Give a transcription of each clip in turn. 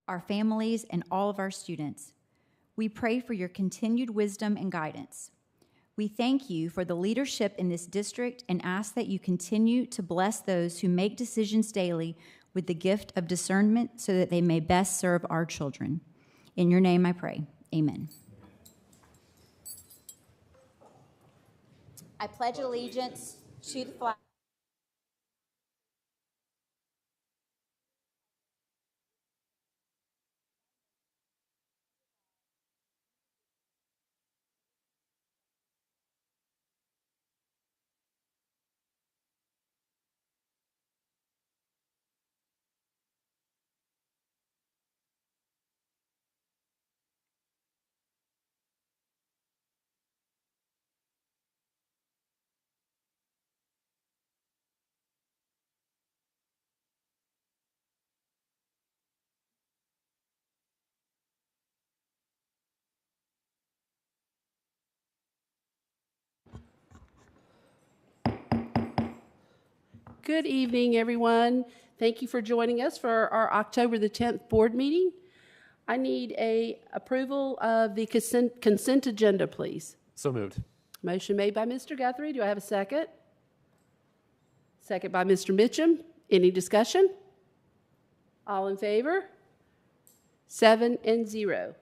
our families, and all of our students. We pray for your continued wisdom and guidance. We thank you for the leadership in this district and ask that you continue to bless those who make decisions daily with the gift of discernment so that they may best serve our children. In your name I pray. Amen. I pledge allegiance to the flag Good evening, everyone. Thank you for joining us for our October the 10th board meeting. I need a approval of the consent agenda, please. So moved. Motion made by Mr. Guthrie. Do I have a second? Second by Mr. Mitchum. Any discussion? All in favor? 7-0.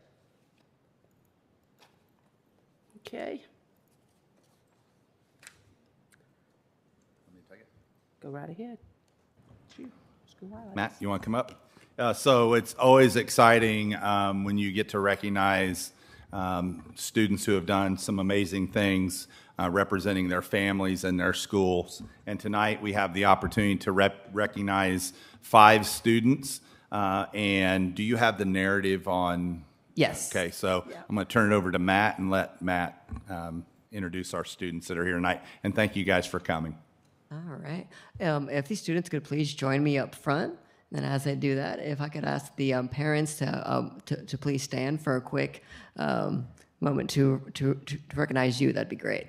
Okay. Go right ahead. Just go right. Matt, you want to come up? So it's always exciting when you get to recognize students who have done some amazing things representing their families and their schools. And tonight we have the opportunity to recognize 5 students. And do you have the narrative on? Yes. Okay, so yeah. I'm going to turn it over to Matt and let Matt introduce our students that are here tonight. And thank you guys for coming. All right. If these students could please join me up front, and as I do that, if I could ask the parents to please stand for a quick moment to recognize you, that'd be great.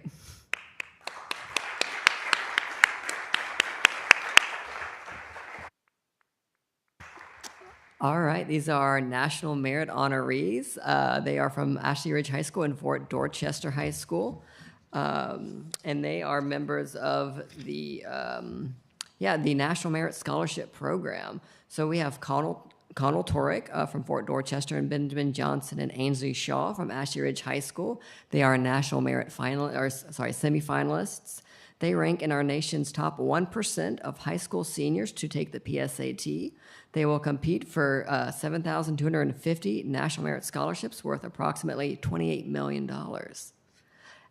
All right, these are National Merit honorees. They are from Ashley Ridge High School and Fort Dorchester High School. And they are members of the National Merit Scholarship Program. So we have Connell Torek from Fort Dorchester and Benjamin Johnson and Ainsley Shaw from Ashley Ridge High School. They are National Merit semifinalists. They rank in our nation's top 1% of high school seniors to take the PSAT. They will compete for 7,250 National Merit scholarships worth approximately $28 million.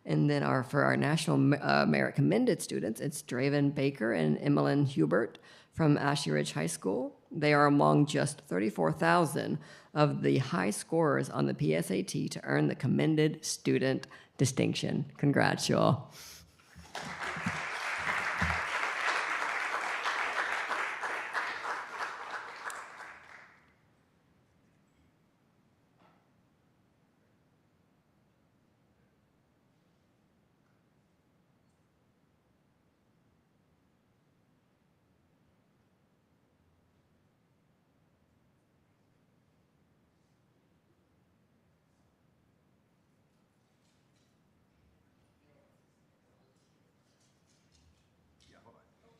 And then for our National Merit Commended students, it's Draven Baker and Emmeline Hubert from Ashley Ridge High School. They are among just 34,000 of the high scorers on the PSAT to earn the Commended Student distinction. Congrats, y'all.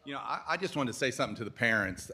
You know, I just wanted to say something to the parents.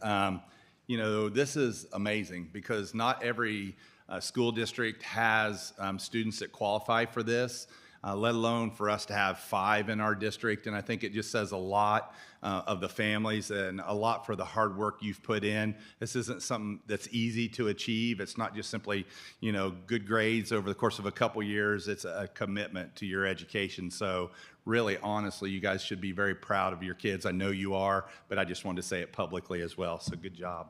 You know, this is amazing because not every school district has students that qualify for this, let alone for us to have 5 in our district. And I think it just says a lot of the families and a lot for the hard work you've put in. This isn't something that's easy to achieve. It's not just simply, you know, good grades over the course of a couple years. It's a commitment to your education. So really, honestly, you guys should be very proud of your kids. I know you are, but I just wanted to say it publicly as well. So good job.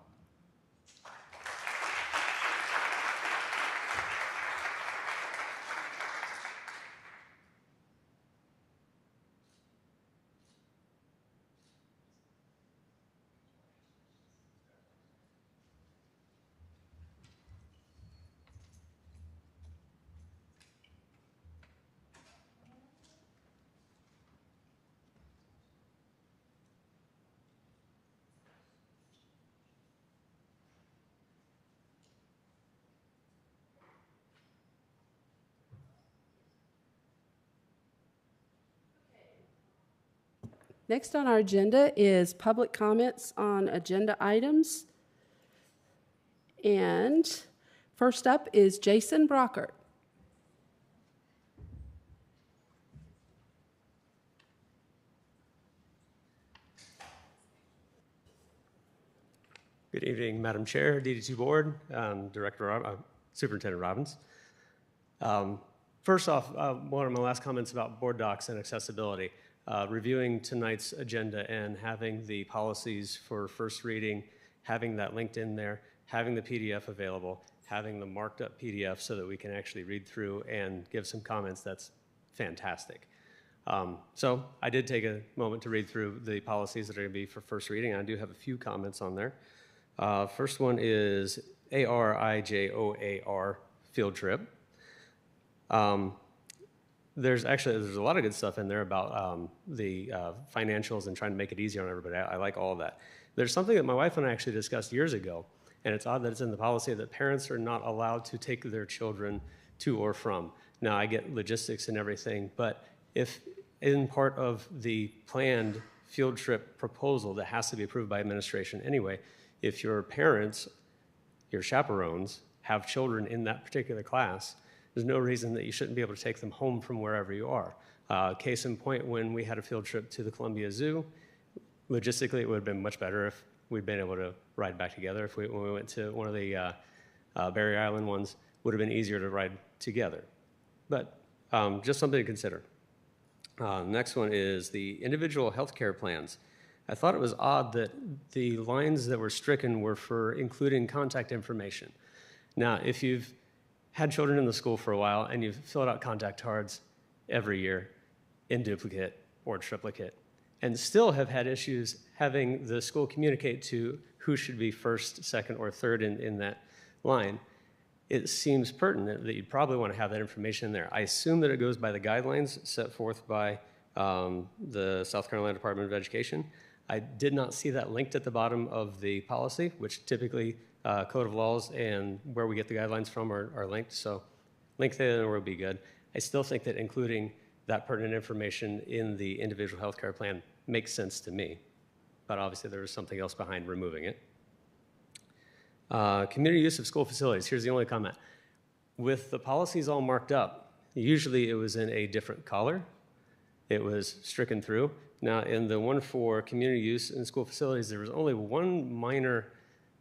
Next on our agenda is public comments on agenda items. And first up is Jason Brockert. Good evening, Madam Chair, DD2 Board, Superintendent Robbins. First off, one of my last comments about board docs and accessibility. Reviewing tonight's agenda and having the policies for first reading, having that linked in there, having the PDF available, having the marked up PDF so that we can actually read through and give some comments, that's fantastic. So I did take a moment to read through the policies that are going to be for first reading. I do have a few comments on there. First one is ARIJOAR field trip. There's a lot of good stuff in there about the financials and trying to make it easier on everybody. I like all of that. There's something that my wife and I actually discussed years ago, and it's odd that it's in the policy that parents are not allowed to take their children to or from. Now, I get logistics and everything, but if in part of the planned field trip proposal that has to be approved by administration anyway, if your parents, your chaperones, have children in that particular class, there's no reason that you shouldn't be able to take them home from wherever you are. Case in point, when we had a field trip to the Columbia Zoo, logistically, it would have been much better if we'd been able to ride back together. When we went to one of the Barry Island ones, would have been easier to ride together. But just something to consider. Next one is the individual health care plans. I thought it was odd that the lines that were stricken were for including contact information. Now, if you've had children in the school for a while and you've filled out contact cards every year in duplicate or triplicate and still have had issues having the school communicate to who should be first, second, or third in that line, it seems pertinent that you'd probably want to have that information in there. I assume that it goes by the guidelines set forth by the South Carolina Department of Education. I did not see that linked at the bottom of the policy, which typically Code of Laws and where we get the guidelines from are linked, so link there would be good. I still think that including that pertinent information in the individual healthcare plan makes sense to me, but obviously there was something else behind removing it. Community use of school facilities, here's the only comment. With the policies all marked up, usually it was in a different color. It was stricken through. Now, in the one for community use in school facilities, there was only one minor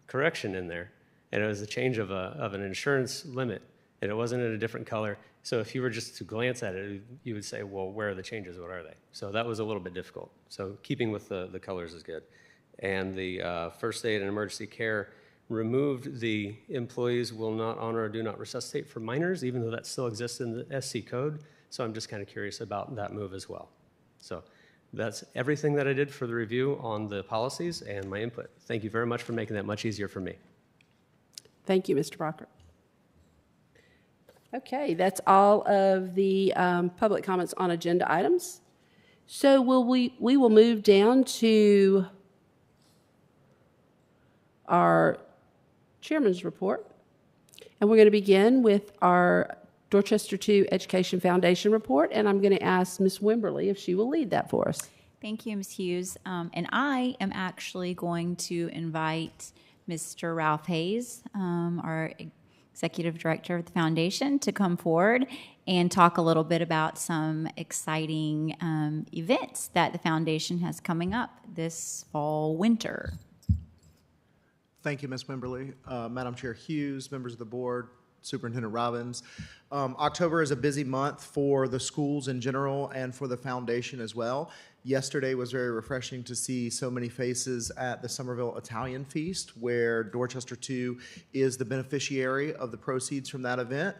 correction in there, and it was a change of an insurance limit, and it wasn't in a different color. So if you were just to glance at it, you would say, well, where are the changes? What are they? So that was a little bit difficult. So keeping with the colors is good. And the first aid and emergency care removed the employees will not honor or do not resuscitate for minors, even though that still exists in the SC code. So I'm just kind of curious about that move as well. So that's everything that I did for the review on the policies and my input. Thank you very much for making that much easier for me. Thank you, Mr. Brockert. Okay, that's all of the public comments on agenda items. So we will move down to our chairman's report. And we're going to begin with our Dorchester 2 Education Foundation report, and I'm going to ask Ms. Wimberly if she will lead that for us. Thank you, Ms. Hughes. And I am actually going to invite Mr. Ralph Hayes, our Executive Director of the Foundation, to come forward and talk a little bit about some exciting events that the Foundation has coming up this fall, winter. Thank you, Ms. Wimberly. Madam Chair Hughes, members of the board, Superintendent Robbins. October is a busy month for the schools in general and for the foundation as well. Yesterday was very refreshing to see so many faces at the Somerville Italian Feast, where Dorchester 2 is the beneficiary of the proceeds from that event.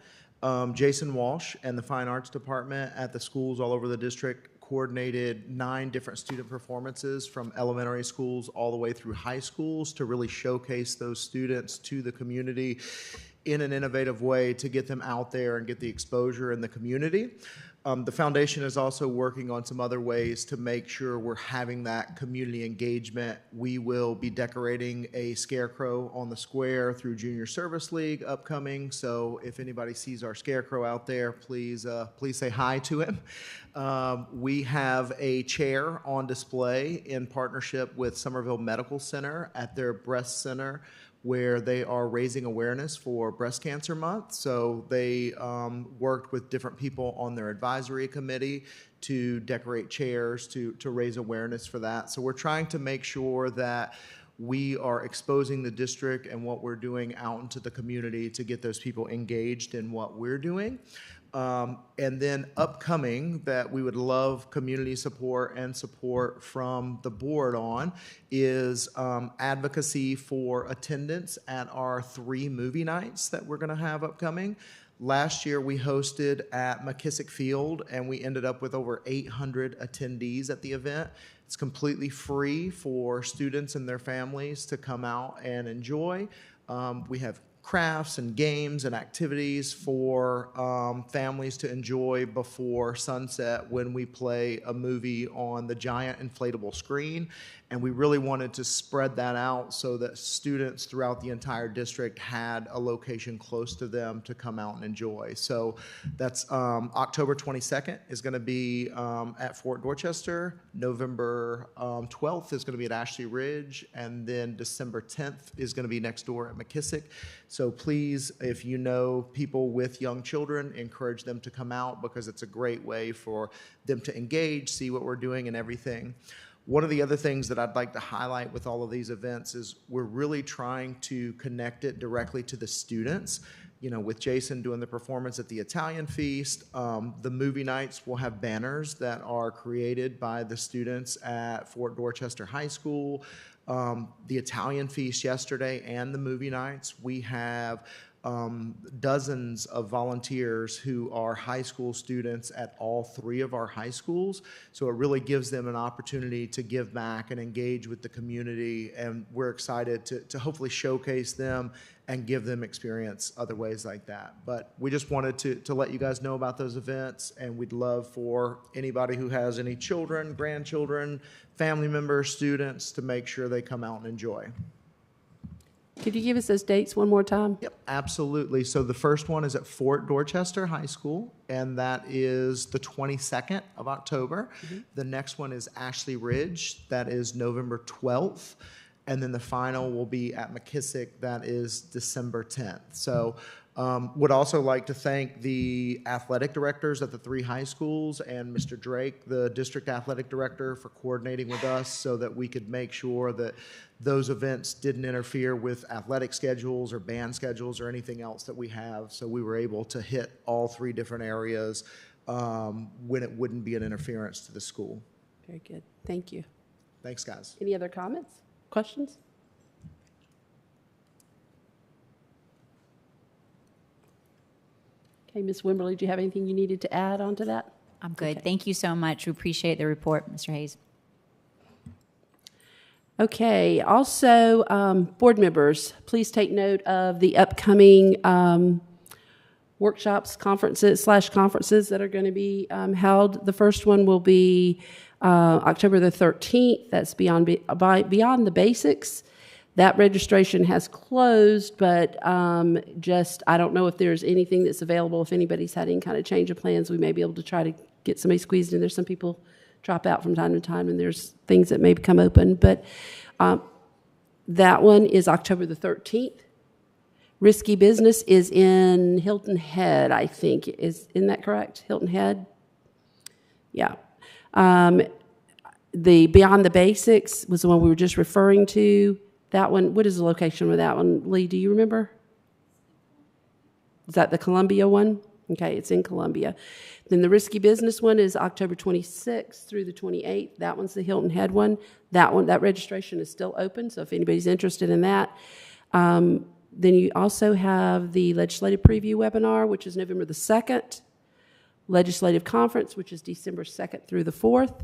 Jason Walsh and the Fine Arts Department at the schools all over the district coordinated 9 different student performances from elementary schools all the way through high schools to really showcase those students to the community in an innovative way to get them out there and get the exposure in the community. The foundation is also working on some other ways to make sure we're having that community engagement. We will be decorating a scarecrow on the square through Junior Service League upcoming. So if anybody sees our scarecrow out there, please say hi to him. We have a chair on display in partnership with Somerville Medical Center at their breast center, where they are raising awareness for Breast Cancer Month. So they worked with different people on their advisory committee to decorate chairs to raise awareness for that. So we're trying to make sure that we are exposing the district and what we're doing out into the community to get those people engaged in what we're doing. And then upcoming that we would love community support and support from the board on is advocacy for attendance at our 3 movie nights that we're going to have upcoming. Last year we hosted at McKissick Field and we ended up with over 800 attendees at the event. It's completely free for students and their families to come out and enjoy. We have crafts and games and activities for families to enjoy before sunset when we play a movie on the giant inflatable screen. And we really wanted to spread that out so that students throughout the entire district had a location close to them to come out and enjoy. So that's October 22nd is going to be at Fort Dorchester. November 12th is going to be at Ashley Ridge. And then December 10th is going to be next door at McKissick. So please, if you know people with young children, encourage them to come out because it's a great way for them to engage, see what we're doing and everything. One of the other things that I'd like to highlight with all of these events is we're really trying to connect it directly to the students. You know, with Jason doing the performance at the Italian Feast, the movie nights will have banners that are created by the students at Fort Dorchester High School. The Italian Feast yesterday and the movie nights, we have dozens of volunteers who are high school students at all 3 of our high schools. So it really gives them an opportunity to give back and engage with the community. And we're excited to hopefully showcase them and give them experience other ways like that. But we just wanted to let you guys know about those events. And we'd love for anybody who has any children, grandchildren, family members, students to make sure they come out and enjoy. Could you give us those dates one more time? Yep, absolutely. So the first one is at Fort Dorchester High School, and that is the 22nd of October. Mm-hmm. The next one is Ashley Ridge. That is November 12th. And then the final will be at McKissick. That is December 10th. So would also like to thank the athletic directors at the 3 high schools and Mr. Drake, the district athletic director, for coordinating with us so that we could make sure that those events didn't interfere with athletic schedules or band schedules or anything else that we have. So we were able to hit all 3 different areas when it wouldn't be an interference to the school. Very good. Thank you. Thanks, guys. Any other comments, questions? Okay, Ms. Wimberly, do you have anything you needed to add on to that? I'm good. Okay. Thank you so much. We appreciate the report, Mr. Hayes. Okay, also, board members, please take note of the upcoming workshops, conferences that are going to be held. The first one will be October the 13th. That's Beyond the Basics. That registration has closed, but I don't know if there's anything that's available. If anybody's had any kind of change of plans, we may be able to try to get somebody squeezed in. There's some people drop out from time to time, and there's things that may become open. But that one is October the 13th. Risky Business is in Hilton Head, I think. Isn't that correct? Hilton Head? Yeah. The Beyond the Basics was the one we were just referring to. That one, what is the location of that one? Lee, do you remember? Is that the Columbia one? Okay, it's in Columbia. Then the Risky Business one is October 26th through the 28th. That one's the Hilton Head one. That registration is still open, so if anybody's interested in that. Then you also have the Legislative Preview webinar, which is November the 2nd. Legislative Conference, which is December 2nd through the 4th.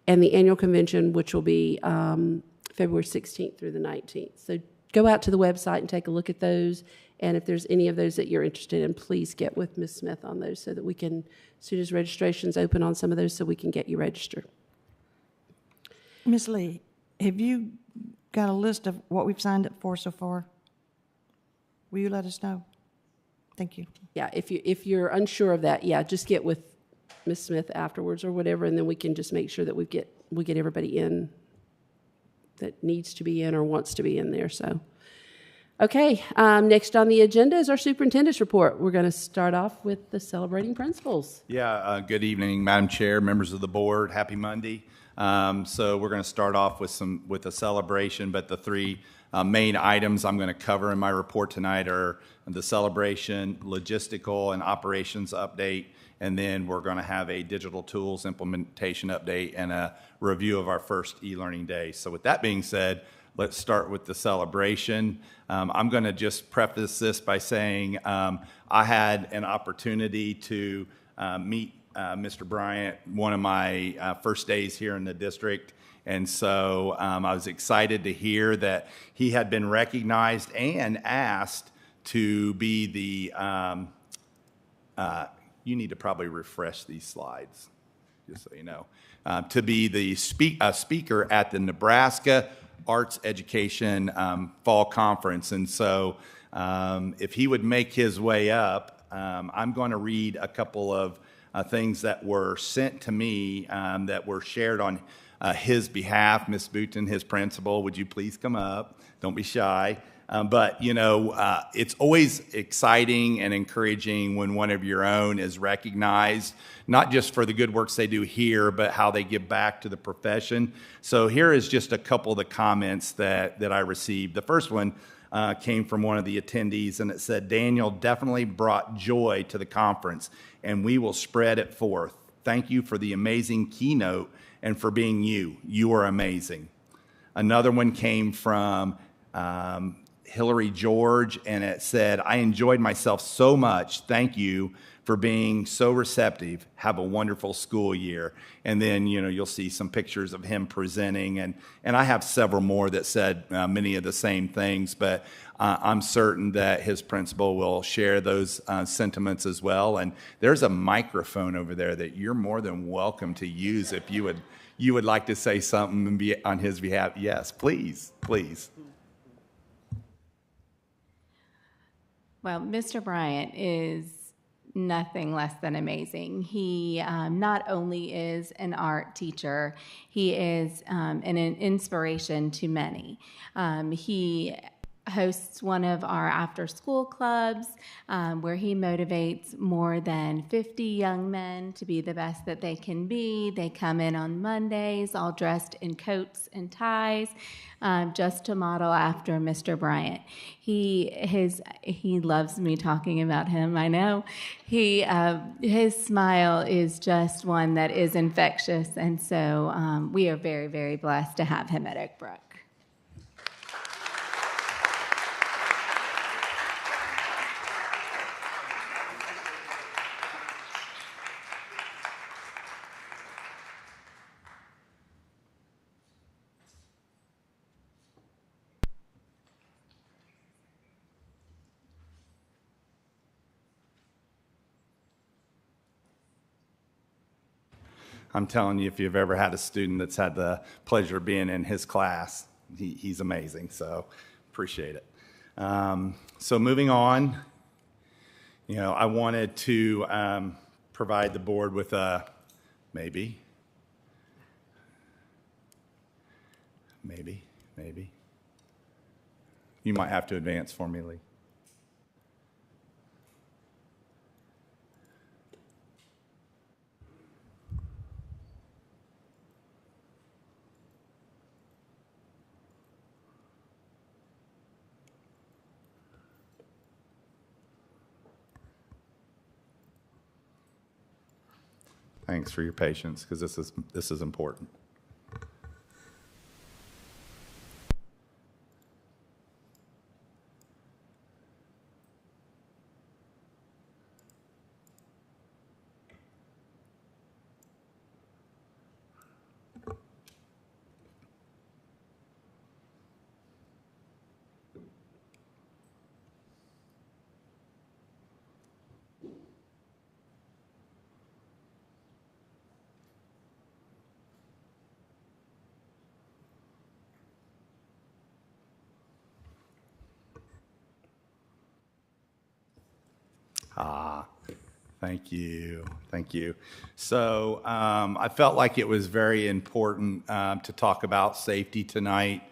And the Annual Convention, which will be February 16th through the 19th. So go out to the website and take a look at those And if there's any of those that you're interested in, please get with Ms. Smith on those so that we can, as soon as registration's open on some of those, so we can get you registered. Ms. Lee, have you got a list of what we've signed up for so far? Will you let us know? Thank you. Yeah, if you're unsure of that, yeah, just get with Ms. Smith afterwards or whatever, and then we can just make sure that we get everybody in that needs to be in or wants to be in there. So, okay, next on the agenda is our superintendent's report. We're going to start off with the celebrating principals. Yeah, good evening, Madam Chair, members of the board. Happy Monday. So we're going to start off with a celebration, but the three main items I'm going to cover in my report tonight are the celebration, logistical, and operations update, and then we're going to have a digital tools implementation update and a review of our first e-learning day. So with that being said, let's start with the celebration. I'm going to just preface this by saying I had an opportunity to meet Mr. Bryant one of my first days here in the district. And so I was excited to hear that he had been recognized and asked to be the, you need to probably refresh these slides, just so you know, to be the speaker at the Nebraska Arts Education Fall Conference. And so if he would make his way up, I'm going to read a couple of things that were sent to me that were shared on his behalf. Ms. Booten, his principal, would you please come up? Don't be shy. But, you know, it's always exciting and encouraging when one of your own is recognized, not just for the good works they do here, but how they give back to the profession. So here is just a couple of the comments that I received. The first one came from one of the attendees, and it said, "Daniel definitely brought joy to the conference, and we will spread it forth. Thank you for the amazing keynote and for being you. You are amazing." Another one came from Hillary George, and it said, "I enjoyed myself so much. Thank you for being so receptive. Have a wonderful school year." And then, you know, you'll see some pictures of him presenting, and I have several more that said many of the same things, but I'm certain that his principal will share those sentiments as well. And there's a microphone over there that you're more than welcome to use if you would like to say something and be on his behalf. Yes, please, please. Well, Mr. Bryant is nothing less than amazing. He not only is an art teacher, he is an inspiration to many. He hosts one of our after-school clubs where he motivates more than 50 young men to be the best that they can be. They come in on Mondays all dressed in coats and ties just to model after Mr. Bryant. He loves me talking about him, I know. His smile is just one that is infectious, and so we are very, very blessed to have him at Oak Brook. I'm telling you, if you've ever had a student that's had the pleasure of being in his class, he's amazing. So appreciate it. So moving on, you know, I wanted to provide the board with a maybe. You might have to advance for me, Lee. Thanks for your patience, because this is important. Thank you. Thank you. So I felt like it was very important to talk about safety tonight.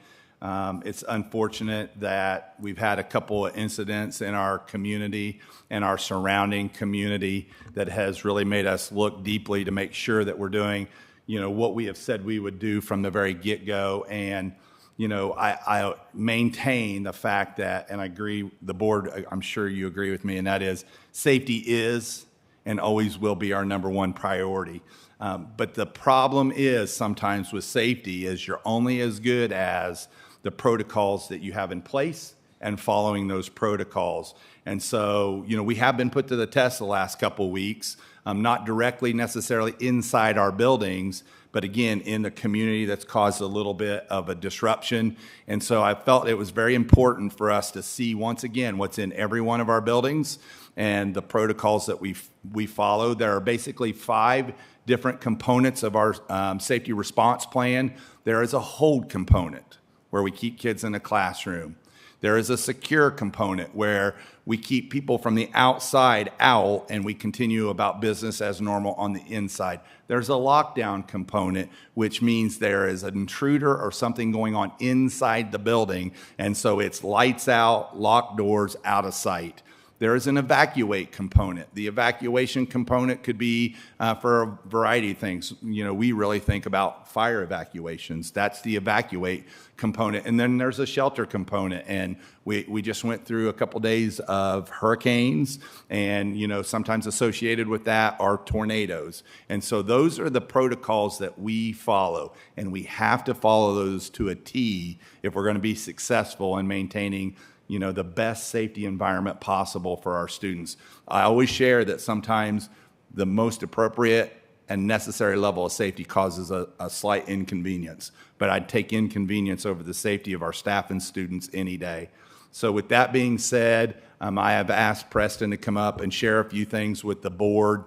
It's unfortunate that we've had a couple of incidents in our community and our surrounding community that has really made us look deeply to make sure that we're doing, what we have said we would do from the very get-go. And I maintain the fact that, and I agree, the board, I'm sure you agree with me, and that is safety is and always will be our number one priority. But the problem is sometimes with safety is you're only as good as the protocols that you have in place and following those protocols. And so, we have been put to the test the last couple of weeks, not directly necessarily inside our buildings, but again, in the community that's caused a little bit of a disruption. And so I felt it was very important for us to see once again what's in every one of our buildings and the protocols that we follow. There are basically 5 different components of our safety response plan. There is a hold component where we keep kids in the classroom. There is a secure component where we keep people from the outside out and we continue about business as normal on the inside. There's a lockdown component, which means there is an intruder or something going on inside the building, and so it's lights out, locked doors, out of sight. There is an evacuate component. The evacuation component could be for a variety of things. We really think about fire evacuations. That's the evacuate component. And then there's a shelter component. And we just went through a couple days of hurricanes, and sometimes associated with that are tornadoes. And so those are the protocols that we follow, and we have to follow those to a T if we're going to be successful in maintaining the best safety environment possible for our students. I always share that sometimes the most appropriate and necessary level of safety causes a slight inconvenience, but I'd take inconvenience over the safety of our staff and students any day. So with that being said, I have asked Preston to come up and share a few things with the board.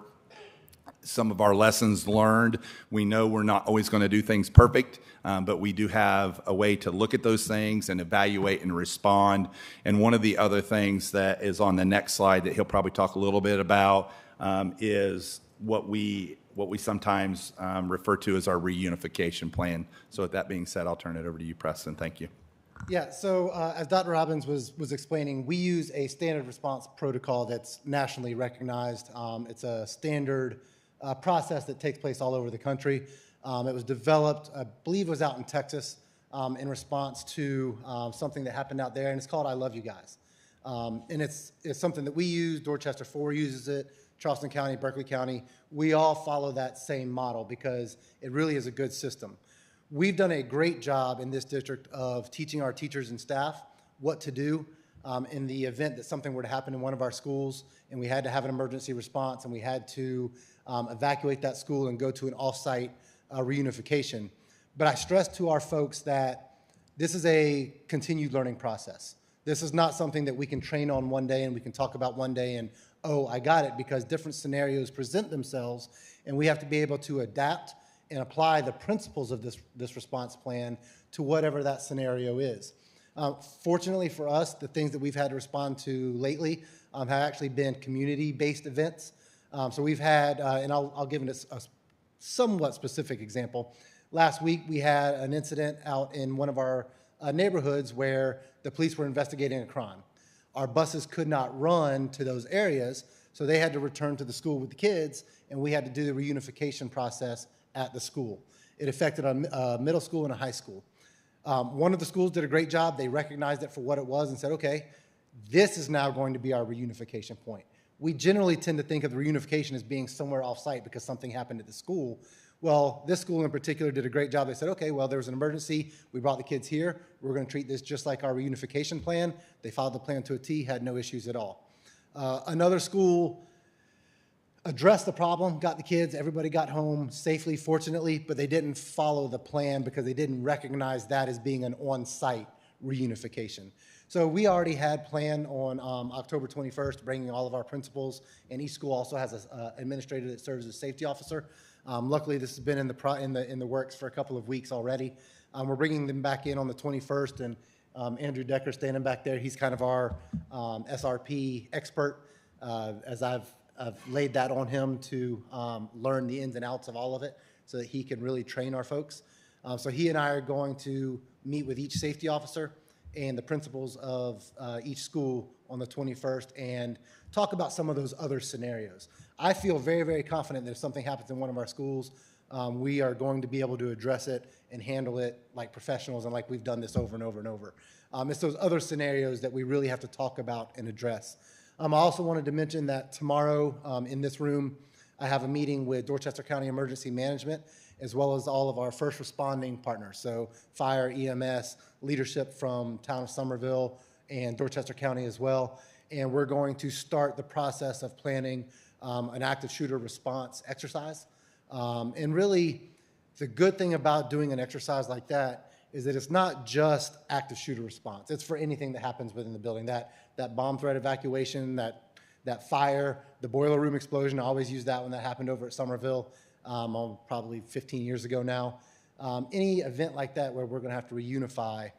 Some of our lessons learned. We know we're not always going to do things perfect, but we do have a way to look at those things and evaluate and respond. And one of the other things that is on the next slide that he'll probably talk a little bit about is what we sometimes refer to as our reunification plan. So with that being said, I'll turn it over to you, Preston. Thank you. Yeah, so as Dr. Robbins was explaining, we use a standard response protocol that's nationally recognized. It's a standard process that takes place all over the country. It was developed, I believe it was out in Texas, in response to something that happened out there, and it's called I Love You Guys. And it's something that we use, Dorchester 4 uses it, Charleston County, Berkeley County. We all follow that same model because it really is a good system. We've done a great job in this district of teaching our teachers and staff what to do in the event that something were to happen in one of our schools and we had to have an emergency response and we had to evacuate that school and go to an off-site reunification. But I stress to our folks that this is a continued learning process. This is not something that we can train on one day and we can talk about one day and, oh, I got it, because different scenarios present themselves and we have to be able to adapt and apply the principles of this response plan to whatever that scenario is. Fortunately for us, the things that we've had to respond to lately have actually been community-based events. So we've had, and I'll give it a somewhat specific example. Last week, we had an incident out in one of our neighborhoods where the police were investigating a crime. Our buses could not run to those areas, so they had to return to the school with the kids, and we had to do the reunification process at the school. It affected a middle school and a high school. One of the schools did a great job. They recognized it for what it was and said, okay, this is now going to be our reunification point. We generally tend to think of the reunification as being somewhere off-site because something happened at the school. Well, this school in particular did a great job. They said, okay, well, there was an emergency. We brought the kids here. We're going to treat this just like our reunification plan. They followed the plan to a T, had no issues at all. Another school addressed the problem, got the kids, everybody got home safely, fortunately, but they didn't follow the plan because they didn't recognize that as being an on-site reunification. So we already had planned on October 21st, bringing all of our principals, and each school also has an administrator that serves as a safety officer. Luckily, this has been in the works for a couple of weeks already. We're bringing them back in on the 21st, and Andrew Decker standing back there, he's kind of our SRP expert. As I've I've laid that on him to learn the ins and outs of all of it so that he can really train our folks. So he and I are going to meet with each safety officer and the principals of each school on the 21st and talk about some of those other scenarios. I feel very, very confident that if something happens in one of our schools, we are going to be able to address it and handle it like professionals and like we've done this over and over and over. It's those other scenarios that we really have to talk about and address. I also wanted to mention that tomorrow in this room, I have a meeting with Dorchester County Emergency Management, as well as all of our first responding partners. So fire, EMS, leadership from town of Somerville and Dorchester County as well. And we're going to start the process of planning an active shooter response exercise. And really, the good thing about doing an exercise like that is that it's not just active shooter response. It's for anything that happens within the building. That bomb threat evacuation, that fire, the boiler room explosion, I always use that when that happened over at Somerville, probably 15 years ago now. Any event like that where we're going to have to reunify,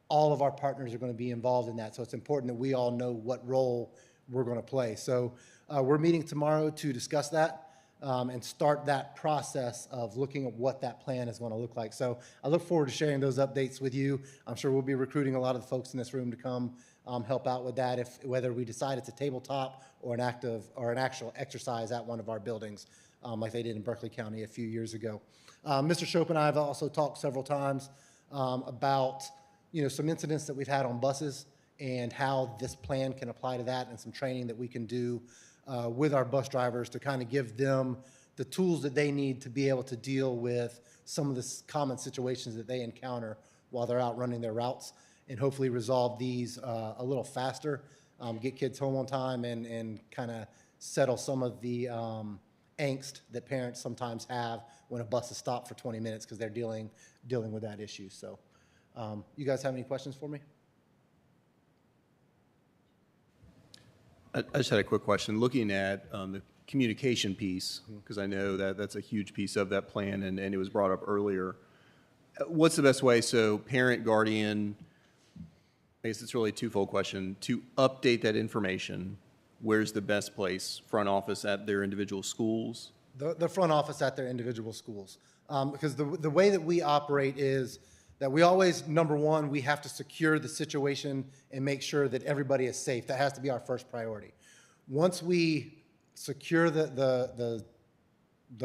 all of our partners are going to be involved in that. So it's important that we all know what role we're going to play. So we're meeting tomorrow to discuss that and start that process of looking at what that plan is going to look like. So I look forward to sharing those updates with you. I'm sure we'll be recruiting a lot of the folks in this room to come help out with that, whether we decide it's a tabletop or an actual exercise at one of our buildings, like they did in Berkeley County a few years ago. Mr. Shope and I have also talked several times about some incidents that we've had on buses and how this plan can apply to that, and some training that we can do with our bus drivers to kind of give them the tools that they need to be able to deal with some of the common situations that they encounter while they're out running their routes, and hopefully resolve these a little faster, get kids home on time, and kind of settle some of the angst that parents sometimes have when a bus is stopped for 20 minutes because they're dealing with that issue. So you guys have any questions for me? I just had a quick question. Looking at the communication piece, because I know that that's a huge piece of that plan, and it was brought up earlier. What's the best way, so parent, guardian, I guess it's really a twofold question, to update that information? Where's the best place? Front office at their individual schools? The front office at their individual schools. Because the way that we operate is that we always, number one, we have to secure the situation and make sure that everybody is safe. That has to be our first priority. Once we secure the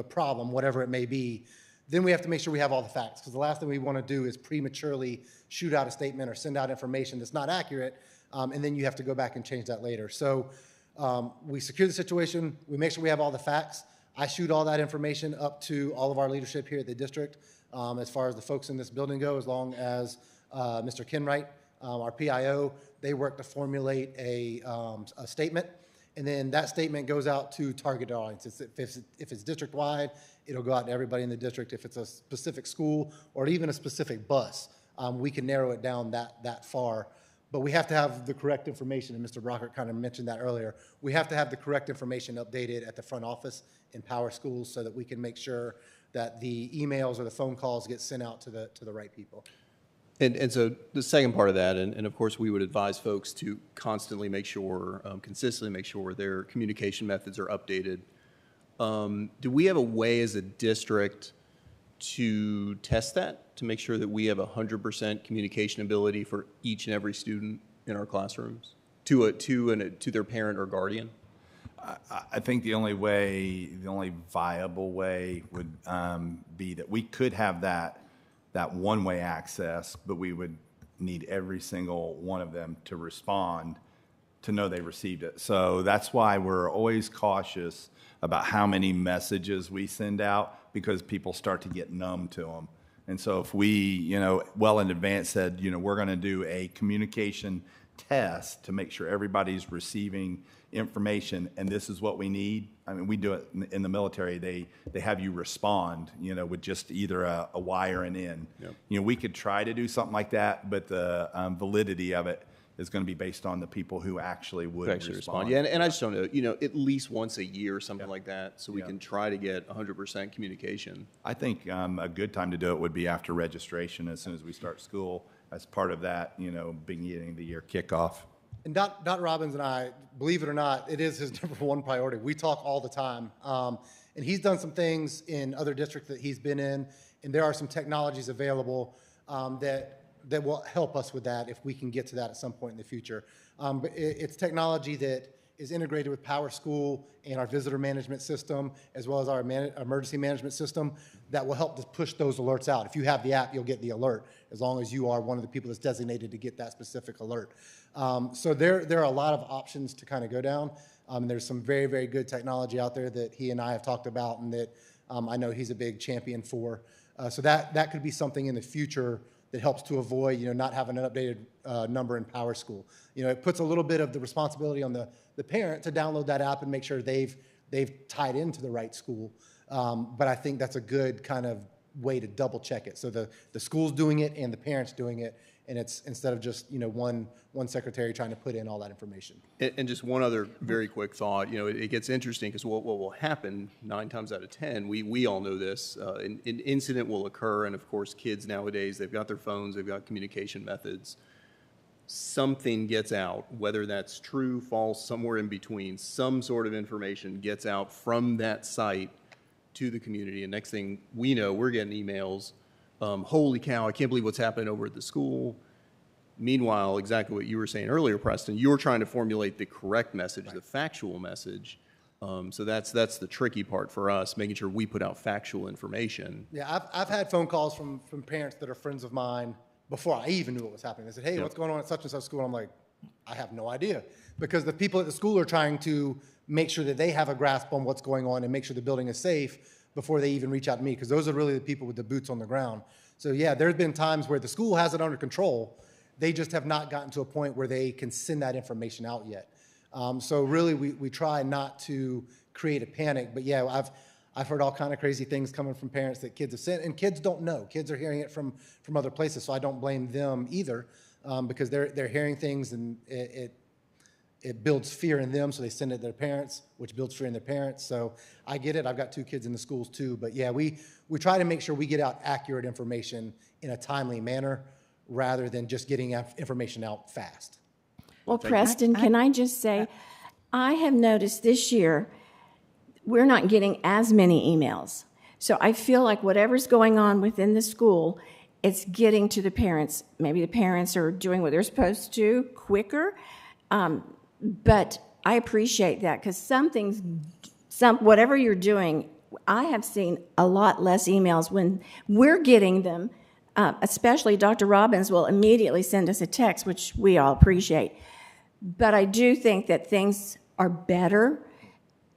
problem, whatever it may be, then we have to make sure we have all the facts, because the last thing we want to do is prematurely shoot out a statement or send out information that's not accurate, and then you have to go back and change that later. So we secure the situation, we make sure we have all the facts. I shoot all that information up to all of our leadership here at the district, as far as the folks in this building go, as long as Mr. Kenwright, our PIO, they work to formulate a statement, and then that statement goes out to targeted audiences. If it's district-wide, it'll go out to everybody in the district. If it's a specific school or even a specific bus, we can narrow it down that far. But we have to have the correct information, and Mr. Brockert kind of mentioned that earlier. We have to have the correct information updated at the front office in Power Schools so that we can make sure that the emails or the phone calls get sent out to the right people. And so the second part of that, and of course we would advise folks to constantly make sure, consistently make sure their communication methods are updated. Do we have a way as a district to test that, to make sure that we have 100% communication ability for each and every student in our classrooms to their parent or guardian? I think the only viable way would be that we could have that one-way access, but we would need every single one of them to respond to know they received it. So that's why we're always cautious about how many messages we send out, because people start to get numb to them. And so if we, well in advance said, we're going to do a communication test to make sure everybody's receiving information, and this is what we need. I mean, we do it in the military. They have you respond, with just either a Y or an N. Yep. We could try to do something like that, but the validity of it is going to be based on the people who actually would respond. Yeah, and I just don't know, at least once a year, something like that, so we can try to get 100% communication. I think a good time to do it would be after registration, as soon as we start school, as part of that, beginning of the year kickoff. And Dr. Robbins and I, believe it or not, it is his number one priority. We talk all the time. And he's done some things in other districts that he's been in, and there are some technologies available that will help us with that if we can get to that at some point in the future. But it's technology that is integrated with PowerSchool and our visitor management system, as well as our emergency management system, that will help to push those alerts out. If you have the app, you'll get the alert, as long as you are one of the people that's designated to get that specific alert. So there are a lot of options to kind of go down. There's some very, very good technology out there that he and I have talked about, and that I know he's a big champion for. So that could be something in the future that helps to avoid, not having an updated number in PowerSchool. It puts a little bit of the responsibility on the parent to download that app and make sure they've tied into the right school. But I think that's a good kind of way to double check it. So the school's doing it and the parent's doing it, and it's instead of just one secretary trying to put in all that information. And just one other very quick thought, it gets interesting because what will happen 9 times out of 10, we all know this, an incident will occur, and of course kids nowadays, they've got their phones, they've got communication methods. Something gets out, whether that's true, false, somewhere in between, some sort of information gets out from that site to the community, and next thing we know, we're getting emails, holy cow, I can't believe what's happening over at the school. Meanwhile, exactly what you were saying earlier, Preston, you're trying to formulate the correct message, the factual message. So that's the tricky part for us, making sure we put out factual information. Yeah, I've had phone calls from parents that are friends of mine before I even knew what was happening. They said, hey, what's going on at such and such school? I'm like, I have no idea. Because the people at the school are trying to make sure that they have a grasp on what's going on and make sure the building is safe before they even reach out to me, because those are really the people with the boots on the ground. So yeah, there's been times where the school has it under control. They just have not gotten to a point where they can send that information out yet. So really, we try not to create a panic. But yeah, I've heard all kind of crazy things coming from parents that kids have sent, and kids don't know. Kids are hearing it from other places, so I don't blame them either, because they're hearing things, and it builds fear in them, so they send it to their parents, which builds fear in their parents. So I get it. I've got 2 kids in the schools too. But yeah, we try to make sure we get out accurate information in a timely manner, rather than just getting information out fast. Well, Preston, can I just say, I have noticed this year, we're not getting as many emails. So I feel like whatever's going on within the school, it's getting to the parents. Maybe the parents are doing what they're supposed to quicker. But I appreciate that, because whatever you're doing, I have seen a lot less emails when we're getting them. Especially Dr. Robbins will immediately send us a text, which we all appreciate. But I do think that things are better,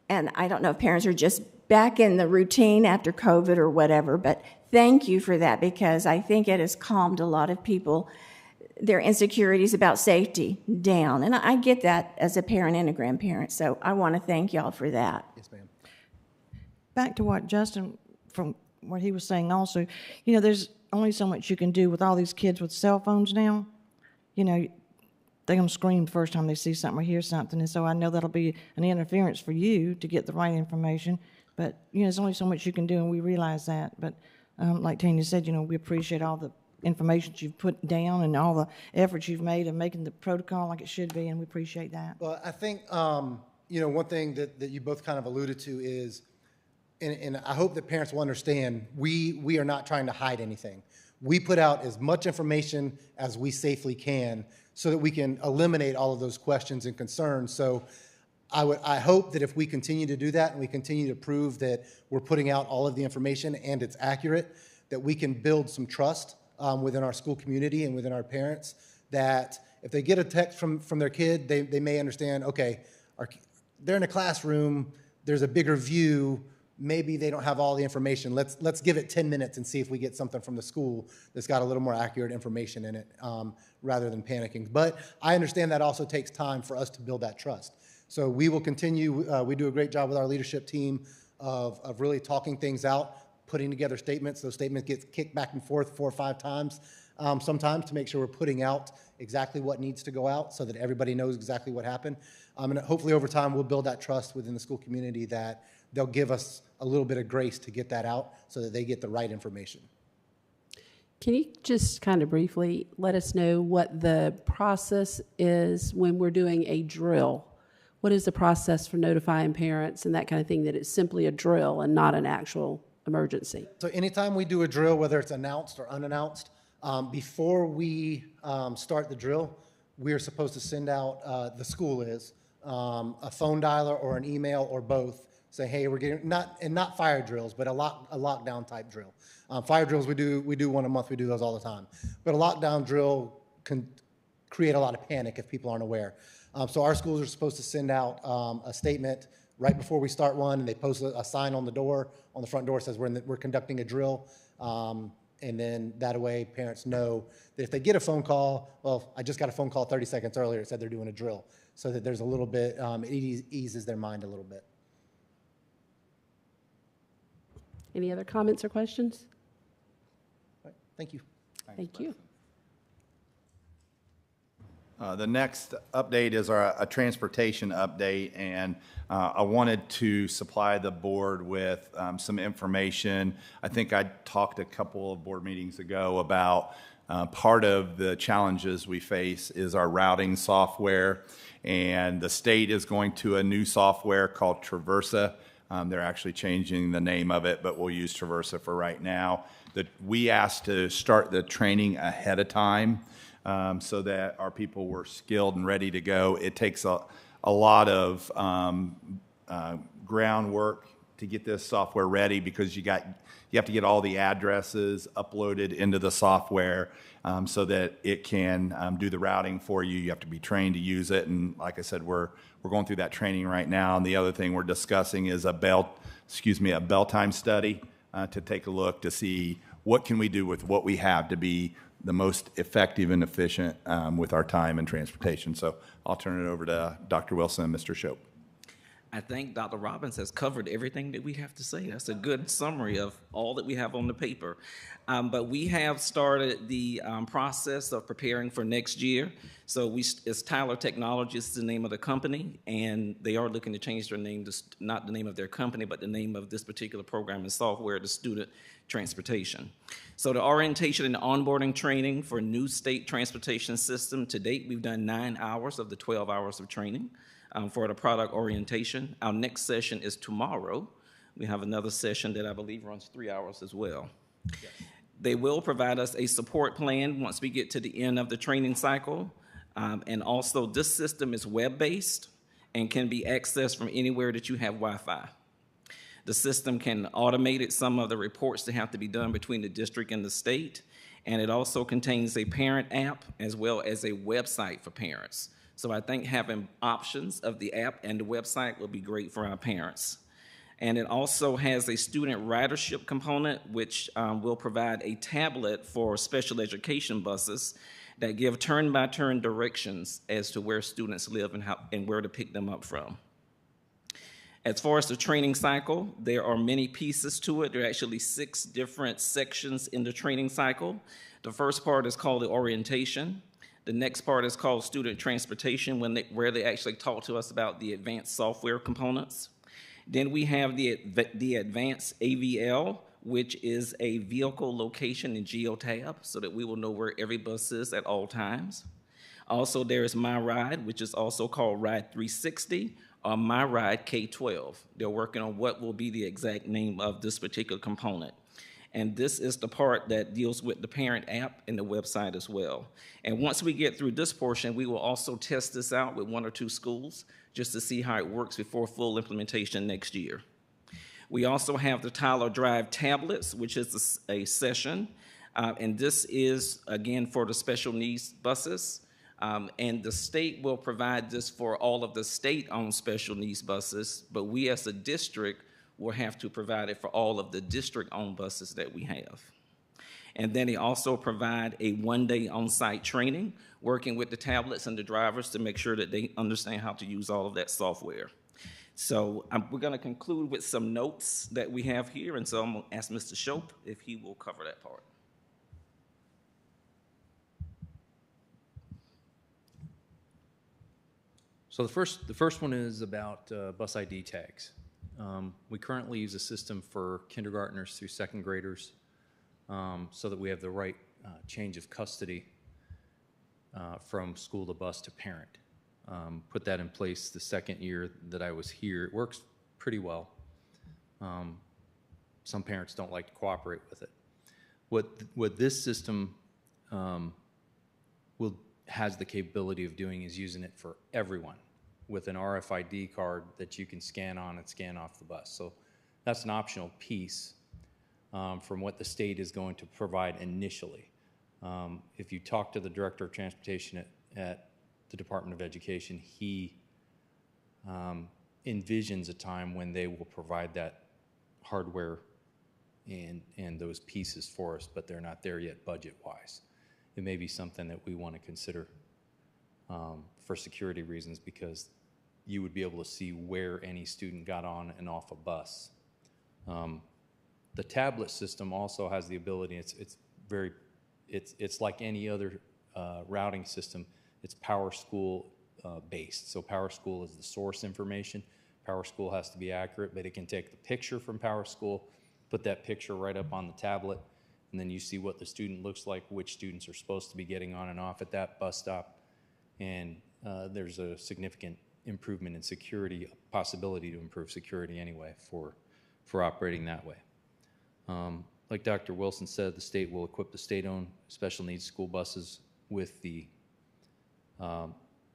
and I don't know if parents are just back in the routine after COVID or whatever, but thank you for that, because I think it has calmed a lot of people, their insecurities about safety down. And I get that as a parent and a grandparent, so I want to thank y'all for that. Yes, ma'am. Back to what Justin, from what he was saying also, there's only so much you can do with all these kids with cell phones now. They're going to scream the first time they see something or hear something, and so I know that'll be an interference for you to get the right information. But, there's only so much you can do, and we realize that. But like Tanya said, we appreciate all the information you've put down and all the efforts you've made in making the protocol like it should be, and we appreciate that. Well, I think, one thing that you both kind of alluded to is, and I hope that parents will understand, we are not trying to hide anything. We put out as much information as we safely can so that we can eliminate all of those questions and concerns. So I hope that if we continue to do that and we continue to prove that we're putting out all of the information and it's accurate, that we can build some trust within our school community and within our parents, that if they get a text from their kid, they may understand, okay, they're in a classroom, there's a bigger view, maybe they don't have all the information. Let's give it 10 minutes and see if we get something from the school that's got a little more accurate information in it, rather than panicking. But I understand that also takes time for us to build that trust. So we will continue. We do a great job with our leadership team of really talking things out, putting together statements. Those statements get kicked back and forth 4 or 5 times sometimes to make sure we're putting out exactly what needs to go out so that everybody knows exactly what happened. And hopefully over time we'll build that trust within the school community that they'll give us a little bit of grace to get that out so that they get the right information. Can you just kind of briefly let us know what the process is when we're doing a drill? What is the process for notifying parents and that kind of thing, that it's simply a drill and not an actual emergency? So anytime we do a drill, whether it's announced or unannounced, before we start the drill, we are supposed to send out, the school is, a phone dialer or an email or both, say, hey, we're getting, not fire drills, but a lockdown type drill. Fire drills, we do one a month, we do those all the time. But a lockdown drill can create a lot of panic if people aren't aware. So our schools are supposed to send out a statement right before we start one, and they post a sign on the door, on the front door, says we're conducting a drill. And then that way parents know that if they get a phone call, well, I just got a phone call 30 seconds earlier, it said they're doing a drill. So that there's a little bit, it eases their mind a little bit. Any other comments or questions? All right, thank you. Thank you. The next update is a transportation update, and I wanted to supply the board with some information. I think I talked a couple of board meetings ago about part of the challenges we face is our routing software, and the state is going to a new software called Traversa. They're actually changing the name of it, but we'll use Traversa for right now. We asked to start the training ahead of time, so that our people were skilled and ready to go. It takes a lot of groundwork to get this software ready, because you have to get all the addresses uploaded into the software so that it can do the routing for you. You have to be trained to use it, and like I said, we're going through that training right now. And the other thing we're discussing is a bell time study to take a look to see what can we do with what we have to be the most effective and efficient with our time and transportation. So I'll turn it over to Dr. Wilson and Mr. Shope. I think Dr. Robbins has covered everything that we have to say. That's a good summary of all that we have on the paper. But we have started the process of preparing for next year. So it's Tyler Technologies is the name of the company, and they are looking to change their name to not the name of their company, but the name of this particular program and software to student transportation. So the orientation and onboarding training for new state transportation system, to date, we've done 9 hours of the 12 hours of training for the product orientation. Our next session is tomorrow. We have another session that I believe runs 3 hours as well. Yes. They will provide us a support plan once we get to the end of the training cycle. And also, this system is web-based and can be accessed from anywhere that you have Wi-Fi. The system can automate some of the reports that have to be done between the district and the state, and it also contains a parent app as well as a website for parents. So I think having options of the app and the website will be great for our parents. And it also has a student ridership component, which will provide a tablet for special education buses that give turn-by-turn directions as to where students live and where to pick them up from. As far as the training cycle, there are many pieces to it. There are actually 6 different sections in the training cycle. The first part is called the orientation. The next part is called student transportation, where they actually talk to us about the advanced software components. Then we have the advanced AVL, which is a vehicle location and geotab, so that we will know where every bus is at all times. Also, there is My Ride, which is also called Ride 360, or My Ride K-12. They're working on what will be the exact name of this particular component. And this is the part that deals with the parent app and the website as well. And once we get through this portion, we will also test this out with 1 or 2 schools just to see how it works before full implementation next year. We also have the Tyler Drive tablets, which is a session. And this is, again, for the special needs buses. And the state will provide this for all of the state-owned special needs buses, but we as a district will have to provide it for all of the district-owned buses that we have. And then they also provide a 1-day on-site training, working with the tablets and the drivers to make sure that they understand how to use all of that software. So we're going to conclude with some notes that we have here, and so I'm going to ask Mr. Shope if he will cover that part. So the first one is about bus ID tags. We currently use a system for kindergartners through 2nd graders so that we have the right change of custody from school to bus to parent. Put that in place the second year that I was here. It works pretty well. Some parents don't like to cooperate with it. What this system has the capability of doing is using it for everyone with an RFID card that you can scan on and scan off the bus. So that's an optional piece from what the state is going to provide initially. If you talk to the Director of Transportation at the Department of Education, he envisions a time when they will provide that hardware and those pieces for us, but they're not there yet budget-wise. It may be something that we want to consider for security reasons, because you would be able to see where any student got on and off a bus. The tablet system also has the ability, it's like any other routing system. It's PowerSchool based. So PowerSchool is the source information. PowerSchool has to be accurate, but it can take the picture from PowerSchool, put that picture right up on the tablet, and then you see what the student looks like, which students are supposed to be getting on and off at that bus stop. And there's a significant improvement in security, a possibility to improve security anyway for operating that way. Like Dr. Wilson said, the state will equip the state-owned special needs school buses with the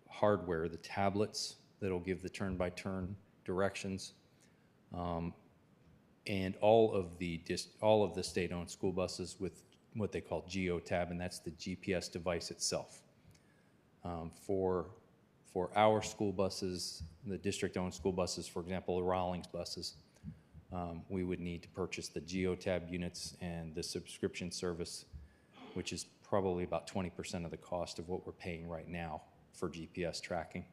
hardware, the tablets that'll give the turn-by-turn directions, and all of the state-owned school buses with what they call GeoTab, and that's the GPS device itself. For our school buses, the district-owned school buses, for example, the Rawlings buses, we would need to purchase the GeoTab units and the subscription service, which is probably about 20% of the cost of what we're paying right now for GPS tracking,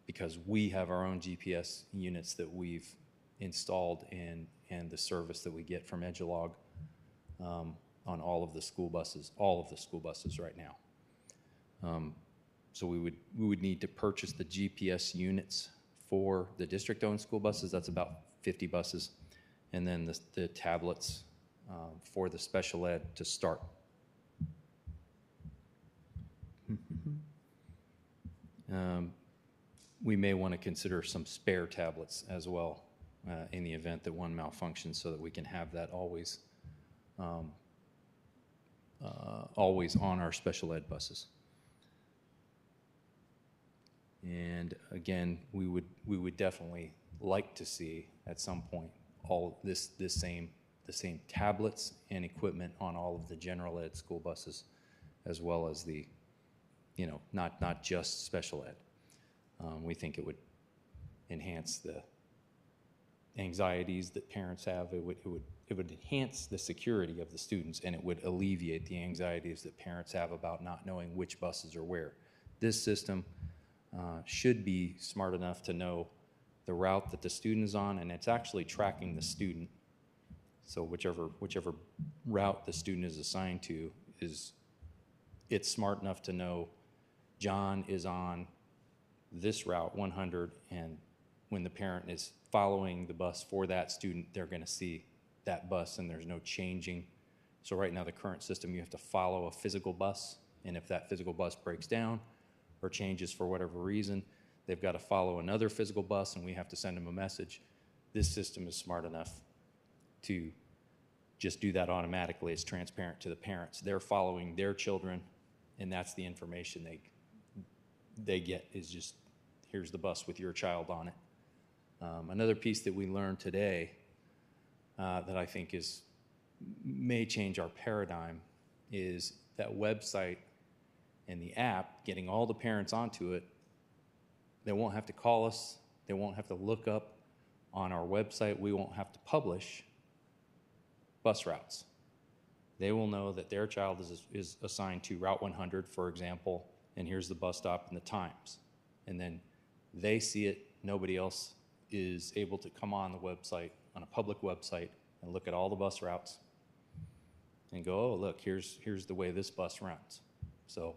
because we have our own GPS units that we've installed and the service that we get from Edgelog on all of the school buses right now. So we would need to purchase the GPS units for the district-owned school buses. That's about 50 buses, and then the tablets for the special ed to start. We may want to consider some spare tablets as well in the event that one malfunctions, so that we can have that always on our special ed buses. And again, we would definitely like to see at some point all the same tablets and equipment on all of the general ed school buses, as well as the, not just special ed. We think it would enhance the anxieties that parents have. It would enhance the security of the students, and it would alleviate the anxieties that parents have about not knowing which buses are where. This system should be smart enough to know the route that the student is on, and it's actually tracking the student. So whichever route the student is assigned to, it's smart enough to know John is on this route 100, and when the parent is following the bus for that student, they're going to see that bus, and there's no changing. So right now, the current system, you have to follow a physical bus, and if that physical bus breaks down or changes for whatever reason, they've got to follow another physical bus, and we have to send them a message. This system is smart enough to just do that automatically. It's transparent to the parents. They're following their children, and that's the information they get, is just, here's the bus with your child on it. Another piece that we learned today that I think may change our paradigm is that website and the app, getting all the parents onto it. They won't have to call us. They won't have to look up on our website. We won't have to publish bus routes. They will know that their child is assigned to Route 100, for example, and here's the bus stop and the times. And then they see it. Nobody else is able to come on the website, on a public website, and look at all the bus routes and go, oh, look, here's the way this bus routes. So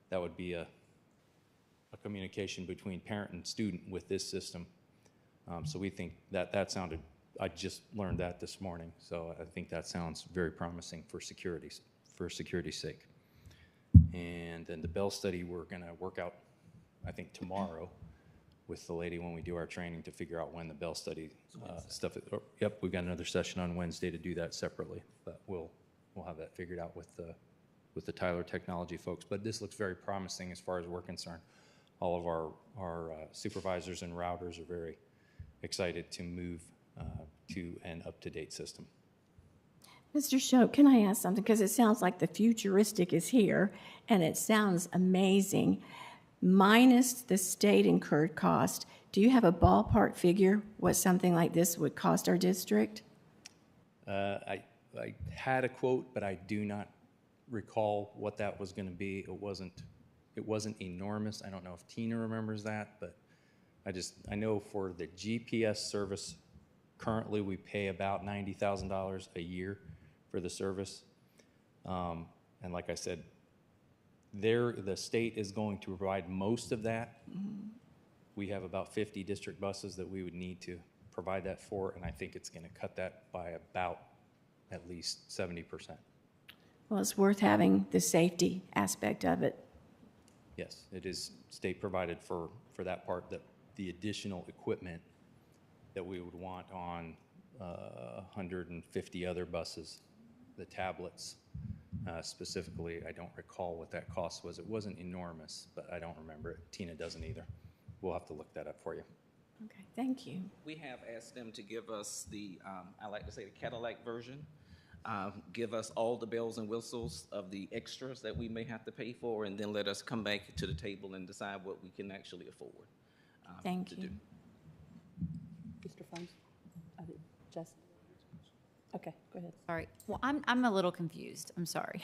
that would be a communication between parent and student with this system. So we think that sounded, I just learned that this morning, so I think that sounds very promising for security for security's sake. And then the Bell study, we're going to work out, I think, tomorrow with the lady when we do our training to figure out when the Bell study stuff. Yep, we've got another session on Wednesday to do that separately, but we'll have that figured out with the Tyler Technology folks. But this looks very promising as far as we're concerned. All of our supervisors and routers are very excited to move to an up-to-date system. Mr. Shope, can I ask something? Because it sounds like the futuristic is here, and it sounds amazing. Minus the state incurred cost, do you have a ballpark figure what something like this would cost our district? I had a quote, but I do not recall what that was going to be. It wasn't enormous. I don't know if Tina remembers that, but I know for the GPS service, currently we pay about $90,000 a year for the service. And like I said, the state is going to provide most of that. Mm-hmm. We have about 50 district buses that we would need to provide that for, and I think it's going to cut that by about at least 70%. Well, it's worth having the safety aspect of it. Yes, it is state provided for that part, that the additional equipment that we would want on 150 other buses, the tablets specifically. I don't recall what that cost was. It wasn't enormous, but I don't remember it. Tina doesn't either. We'll have to look that up for you. Okay, thank you. We have asked them to give us the, I like to say the Cadillac version, give us all the bells and whistles of the extras that we may have to pay for, and then let us come back to the table and decide what we can actually afford Thank to you. do. Mr. Fung? Justin? Okay, go ahead. Sorry. Well, I'm a little confused. I'm sorry.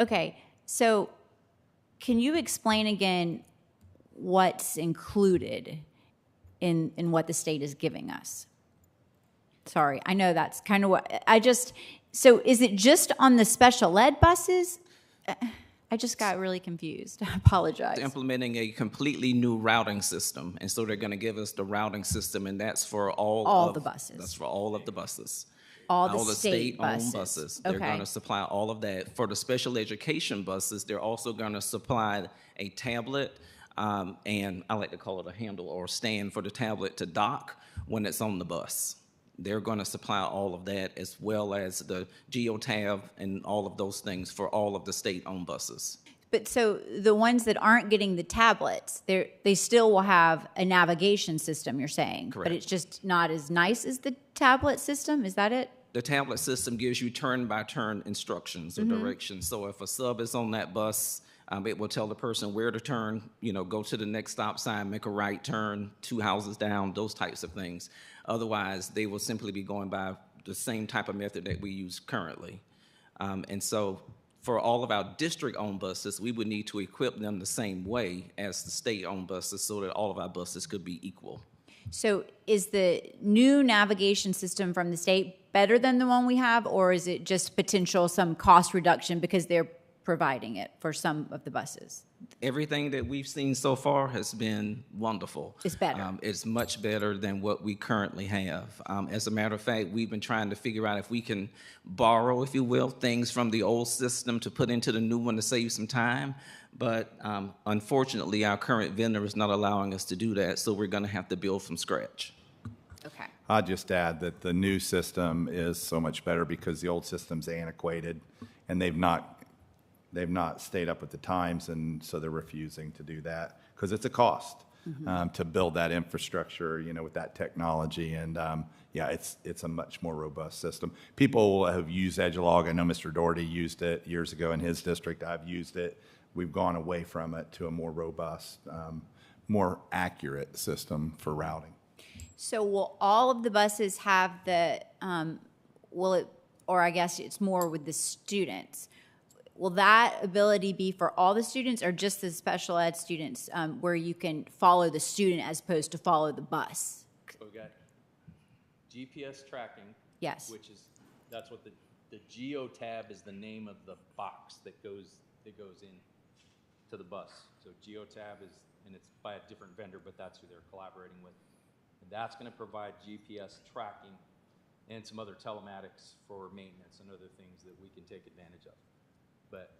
Okay, so can you explain again what's included in what the state is giving us? Sorry, I know that's kind of what so is it just on the special ed buses? I just got really confused. I apologize. They're implementing a completely new routing system, and so they're going to give us the routing system, and that's for all the buses. That's for all of the buses. All the state-owned buses. They're Okay. going to supply all of that. For the special education buses, they're also going to supply a tablet, and I like to call it a handle or stand for the tablet to dock when it's on the bus. They're going to supply all of that, as well as the geotab and all of those things for all of the state-owned buses. But so the ones that aren't getting the tablets, they still will have a navigation system, you're saying? Correct. But it's just not as nice as the tablet system? Is that it? The tablet system gives you turn-by-turn instructions or directions. So if a sub is on that bus, it will tell the person where to turn, go to the next stop sign, make a right turn, 2 houses down, those types of things. Otherwise, they will simply be going by the same type of method that we use currently. And so for all of our district-owned buses, we would need to equip them the same way as the state-owned buses so that all of our buses could be equal. So is the new navigation system from the state better than the one we have, or is it just potential some cost reduction because they're providing it for some of the buses? Everything that we've seen so far has been wonderful. It's better. It's much better than what we currently have. As a matter of fact, we've been trying to figure out if we can borrow, if you will, things from the old system to put into the new one to save some time. But unfortunately, our current vendor is not allowing us to do that, so we're going to have to build from scratch. Okay. I'll just add that the new system is so much better because the old system's antiquated, and they've not stayed up with the times, and so they're refusing to do that because it's a cost to build that infrastructure, with that technology. And it's a much more robust system. People have used Edgelog. I know Mr. Doherty used it years ago in his district. I've used it. We've gone away from it to a more robust, more accurate system for routing. So will all of the buses have the, or I guess it's more with the students, will that ability be for all the students or just the special ed students where you can follow the student as opposed to follow the bus? So we've got GPS tracking. Yes. That's what the geotab is, the name of the box that goes in to the bus. So geotab and it's by a different vendor, but that's who they're collaborating with. And that's going to provide GPS tracking and some other telematics for maintenance and other things that we can take advantage of. but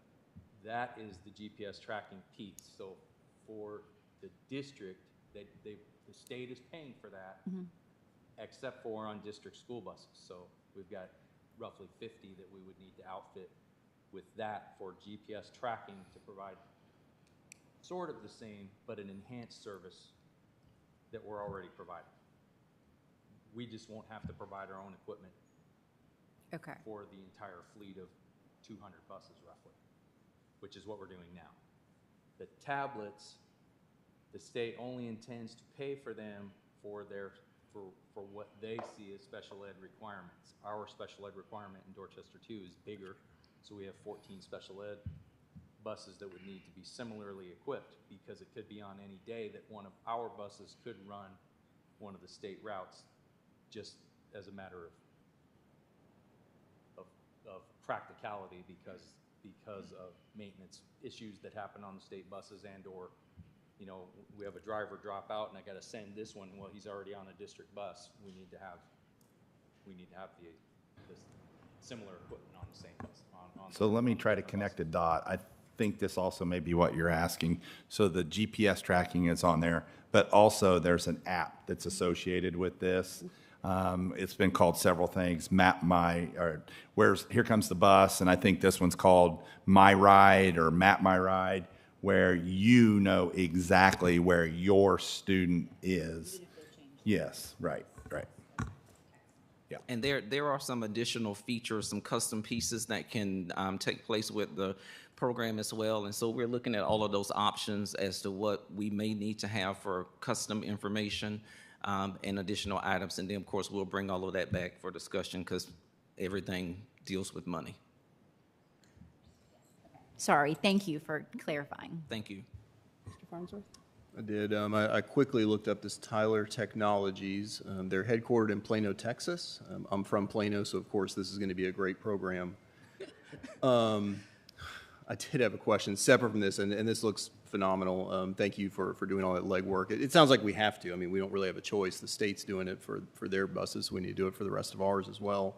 that is the GPS tracking piece. So for the district, the state is paying for that, except for on district school buses. So we've got roughly 50 that we would need to outfit with that for GPS tracking to provide sort of the same, but an enhanced service that we're already providing. We just won't have to provide our own equipment for the entire fleet of 200 buses roughly, which is what we're doing now. The tablets, the state only intends to pay for them for what they see as special ed requirements. Our special ed requirement in Dorchester 2 is bigger, so we have 14 special ed buses that would need to be similarly equipped, because it could be on any day that one of our buses could run one of the state routes, just as a matter of practicality, because of maintenance issues that happen on the state buses, and or we have a driver drop out and I got to send this one. Well, he's already on a district bus. We need to have the similar equipment on the same bus. So let me try to connect a dot. I think this also may be what you're asking. So the GPS tracking is on there, but also there's an app that's associated with this. It's been called several things. Here comes the bus, and I think this one's called My Ride or Map My Ride, where you know exactly where your student is. Yes, right. Yeah. And there are some additional features, some custom pieces that can take place with the program as well. And so we're looking at all of those options as to what we may need to have for custom information and additional items. And then, of course, we'll bring all of that back for discussion, because everything deals with money. Sorry, thank you for clarifying. Thank you. Mr. Farnsworth? I did. I quickly looked up this Tyler Technologies. They're headquartered in Plano, Texas. I'm from Plano, so of course this is going to be a great program. I did have a question separate from this, and this looks phenomenal. Thank you for doing all that legwork. It sounds like we have to. I mean, we don't really have a choice. The state's doing it for their buses. We need to do it for the rest of ours as well.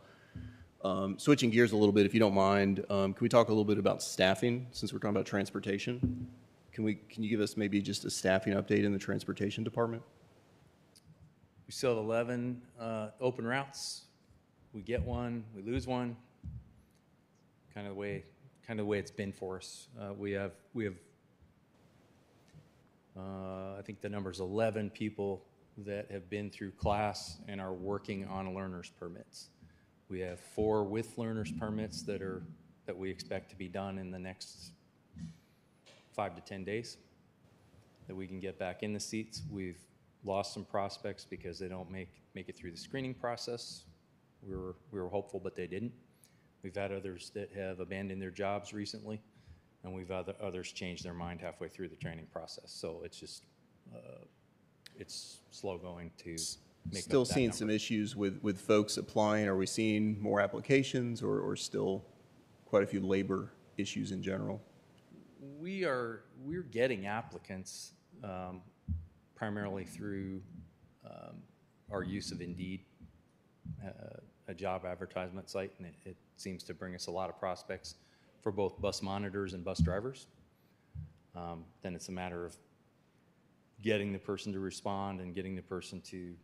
Switching gears a little bit, if you don't mind, can we talk a little bit about staffing, since we're talking about transportation? Can you give us maybe just a staffing update in the transportation department? We still have 11 open routes. We get one, we lose one. Kind of the way it's been for us. We have I think the number's 11 people that have been through class and are working on learner's permits. We have 4 with learner's permits that we expect to be done in the next 5 to 10 days, that we can get back in the seats. We've lost some prospects because they don't make it through the screening process. We were hopeful, but they didn't. We've had others that have abandoned their jobs recently, and we've had others change their mind halfway through the training process. So it's just it's slow going to make Still up that seeing number. some issues with folks applying. Are we seeing more applications, or still quite a few labor issues in general? We're getting applicants primarily through our use of Indeed, a job advertisement site, and it seems to bring us a lot of prospects for both bus monitors and bus drivers. Then it's a matter of getting the person to respond and getting the person to,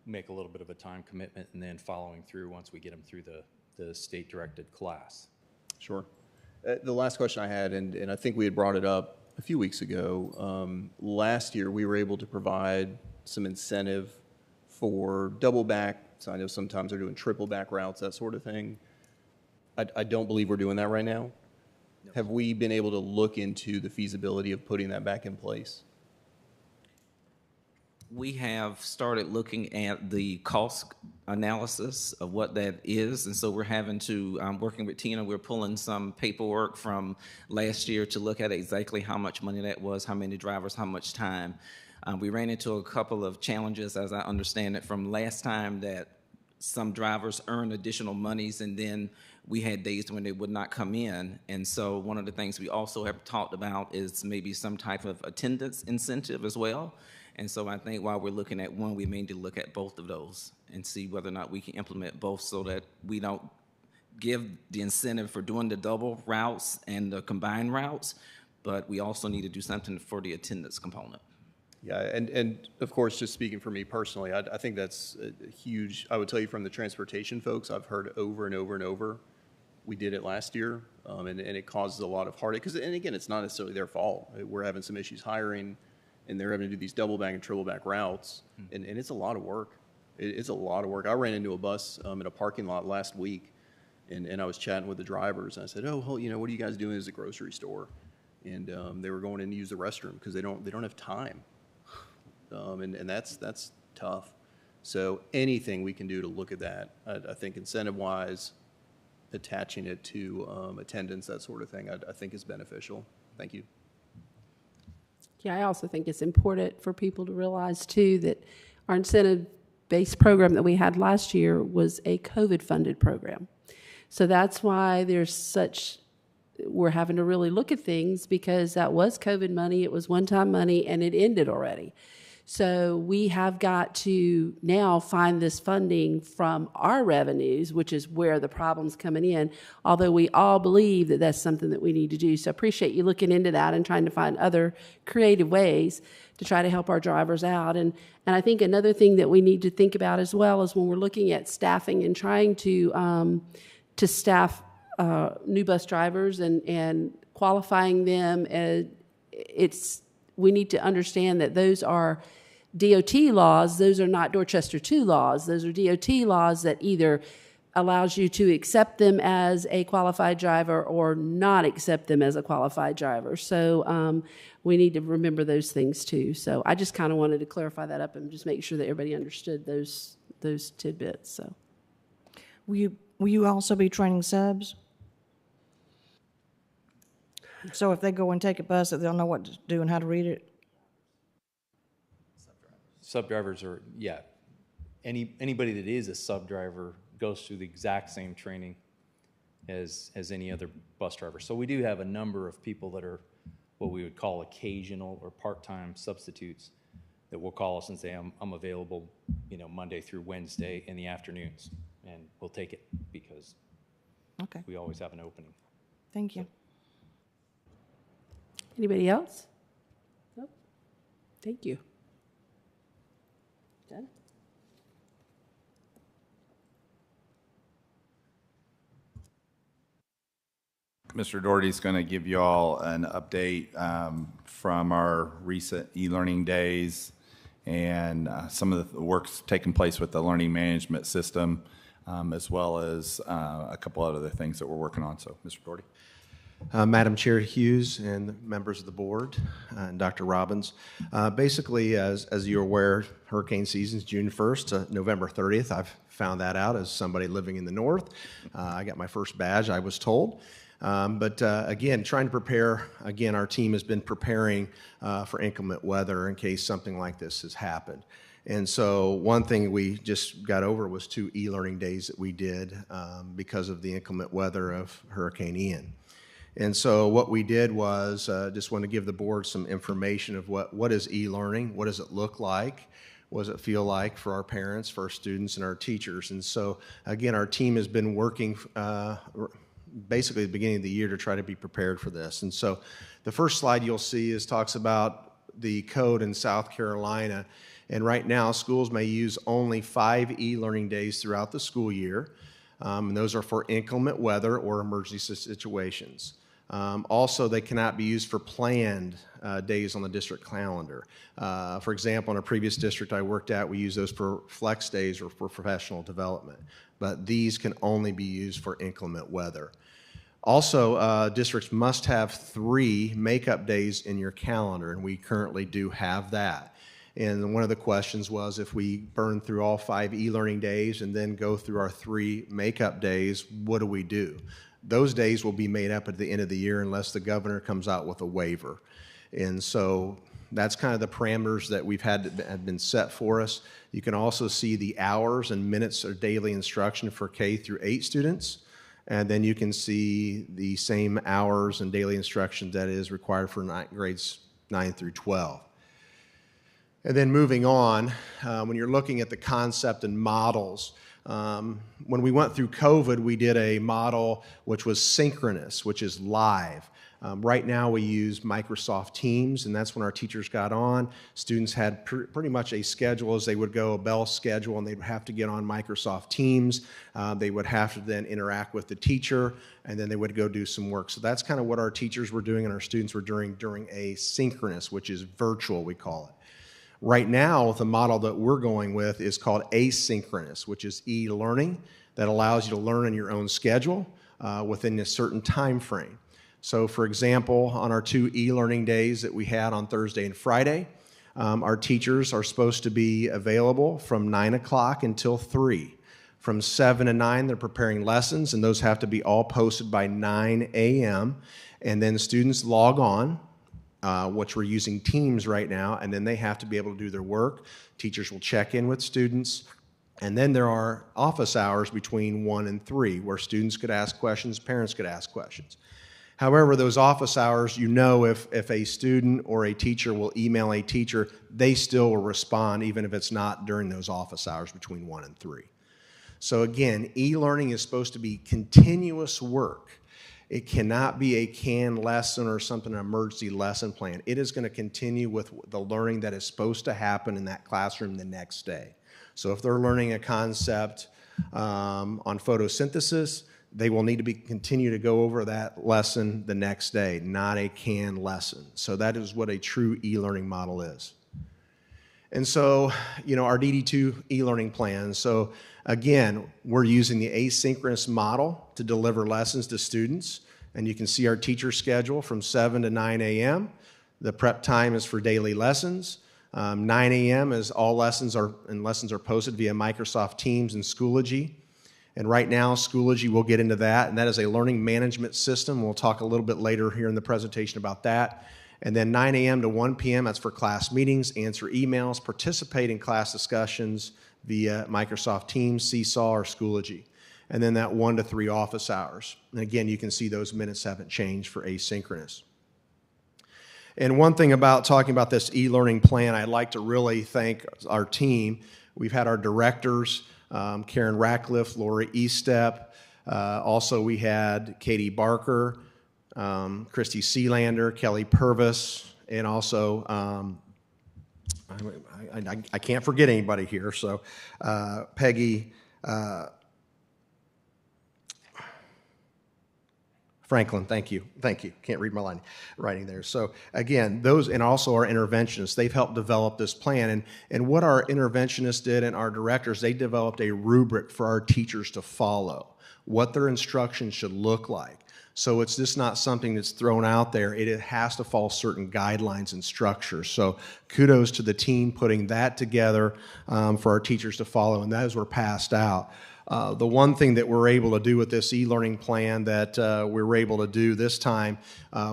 make a little bit of a time commitment, and then following through once we get them through the state-directed class. Sure. The last question I had, and I think we had brought it up a few weeks ago, last year we were able to provide some incentive for double back. So I know sometimes they're doing triple back routes, that sort of thing. I don't believe we're doing that right now. No. Have we been able to look into the feasibility of putting that back in place? We have started looking at the cost analysis of what that is, and so we're having to, working with Tina, we're pulling some paperwork from last year to look at exactly how much money that was, how many drivers, how much time. We ran into a couple of challenges, as I understand it, from last time, that some drivers earned additional monies, and then we had days when they would not come in. And so one of the things we also have talked about is maybe some type of attendance incentive as well. And so I think while we're looking at one, we may need to look at both of those and see whether or not we can implement both, so that we don't give the incentive for doing the double routes and the combined routes, but we also need to do something for the attendance component. Yeah, and of course, just speaking for me personally, I think that's a huge, I would tell you from the transportation folks, I've heard over and over and over, we did it last year, and it causes a lot of heartache, and again, it's not necessarily their fault. We're having some issues hiring, and they're having to do these double back and triple back routes, and it's a lot of work. It's a lot of work. I ran into a bus in a parking lot last week, and I was chatting with the drivers, and I said, oh, well, what are you guys doing as a grocery store? And they were going in to use the restroom because they don't have time. And that's tough. So anything we can do to look at that, I think incentive-wise, attaching it to attendance, that sort of thing, I think is beneficial. Thank you. Yeah, I also think it's important for people to realize, too, that our incentive-based program that we had last year was a COVID-funded program. So that's why we're having to really look at things, because that was COVID money, it was one-time money, and it ended already. So we have got to now find this funding from our revenues, which is where the problem's coming in, although we all believe that that's something that we need to do. So I appreciate you looking into that and trying to find other creative ways to try to help our drivers out. And I think another thing that we need to think about as well is when we're looking at staffing and trying to staff new bus drivers and qualifying them, we need to understand that those are DOT laws. Those are not Dorchester 2 laws. Those are DOT laws that either allows you to accept them as a qualified driver or not accept them as a qualified driver. So we need to remember those things too. So I just kind of wanted to clarify that up and just make sure that everybody understood those tidbits. So Will you also be training subs? So if they go and take a bus, that they'll know what to do and how to read it? Sub-drivers are, yeah. Anybody that is a sub-driver goes through the exact same training as any other bus driver. So we do have a number of people that are what we would call occasional or part-time substitutes that will call us and say, I'm available, Monday through Wednesday in the afternoons, and we'll take it because we always have an opening. Thank you. Anybody else? Nope. Thank you. Done? Mr. Doherty's going to give you all an update from our recent e-learning days and some of the work's taking place with the learning management system, as well as a couple of other things that we're working on. So, Mr. Doherty. Madam Chair Hughes and members of the board and Dr. Robbins. Basically, as you're aware, hurricane season's June 1st to November 30th. I've found that out as somebody living in the north. I got my first badge, I was told. But again, trying to prepare, again, our team has been preparing for inclement weather in case something like this has happened. And so one thing we just got over was 2 e-learning days that we did because of the inclement weather of Hurricane Ian. And so what we did was just want to give the board some information of what is e-learning, what does it look like, what does it feel like for our parents, for our students, and our teachers. And so, again, our team has been working basically at the beginning of the year to try to be prepared for this. And so the first slide you'll see talks about the code in South Carolina. And right now, schools may use only 5 e-learning days throughout the school year. And those are for inclement weather or emergency situations. Also, they cannot be used for planned days on the district calendar. For example, in a previous district I worked at, we use those for flex days or for professional development. But these can only be used for inclement weather. Also, districts must have 3 makeup days in your calendar, and we currently do have that. And one of the questions was, if we burn through all 5 e-learning days and then go through our 3 makeup days, what do we do? Those days will be made up at the end of the year unless the governor comes out with a waiver. And so that's kind of the parameters that we've had that have been set for us. You can also see the hours and minutes of daily instruction for K through 8 students. And then you can see the same hours and daily instruction that is required for grades 9 through 12. And then moving on, when you're looking at the concept and models, When we went through COVID, we did a model which was synchronous, which is live. Right now we use Microsoft Teams, and that's when our teachers got on. Students had pretty much a schedule as they would go, a bell schedule, and they'd have to get on Microsoft Teams. They would have to then interact with the teacher, and then they would go do some work. So that's kind of what our teachers were doing and our students were doing during asynchronous, which is virtual, we call it. Right now, the model that we're going with is called asynchronous, which is e-learning that allows you to learn in your own schedule within a certain time frame. So for example, on our 2 e-learning days that we had on Thursday and Friday, our teachers are supposed to be available from 9 o'clock until 3. From 7 to 9, they're preparing lessons, and those have to be all posted by 9 a.m. And then students log on, which we're using Teams right now, and then they have to be able to do their work. Teachers will check in with students. And then there are office hours between 1 and 3 where students could ask questions, parents could ask questions. However, those office hours, if a student or a teacher will email a teacher, they still will respond even if it's not during those office hours between 1 and 3. So again, e-learning is supposed to be continuous work. It cannot be a canned lesson or something, an emergency lesson plan. It is going to continue with the learning that is supposed to happen in that classroom the next day. So if they're learning a concept on photosynthesis, they will need to continue to go over that lesson the next day, not a canned lesson. So that is what a true e-learning model is. And so, our DD2 e-learning plan. So again, we're using the asynchronous model to deliver lessons to students. And you can see our teacher schedule from 7 to 9 a.m. The prep time is for daily lessons. 9 a.m. is all lessons are posted via Microsoft Teams and Schoology. And right now, Schoology, we'll get into that, and that is a learning management system. We'll talk a little bit later here in the presentation about that. And then 9 a.m. to 1 p.m., that's for class meetings, answer emails, participate in class discussions via Microsoft Teams, Seesaw, or Schoology. And then that 1 to 3 office hours. And again, you can see those minutes haven't changed for asynchronous. And one thing about talking about this e-learning plan, I'd like to really thank our team. We've had our directors, Karen Ratcliffe, Lori Eastep. Also, we had Katie Barker, Christy Sealander, Kelly Purvis, and also, I can't forget anybody here, so Peggy Franklin, thank you. Can't read my writing there. So again, those, and also our interventionists, they've helped develop this plan. And what our interventionists did and our directors, they developed a rubric for our teachers to follow, what their instruction should look like. So it's just not something that's thrown out there. It has to follow certain guidelines and structures. So kudos to the team putting that together for our teachers to follow, and those were passed out. The one thing that we're able to do with this e-learning plan that we were able to do this time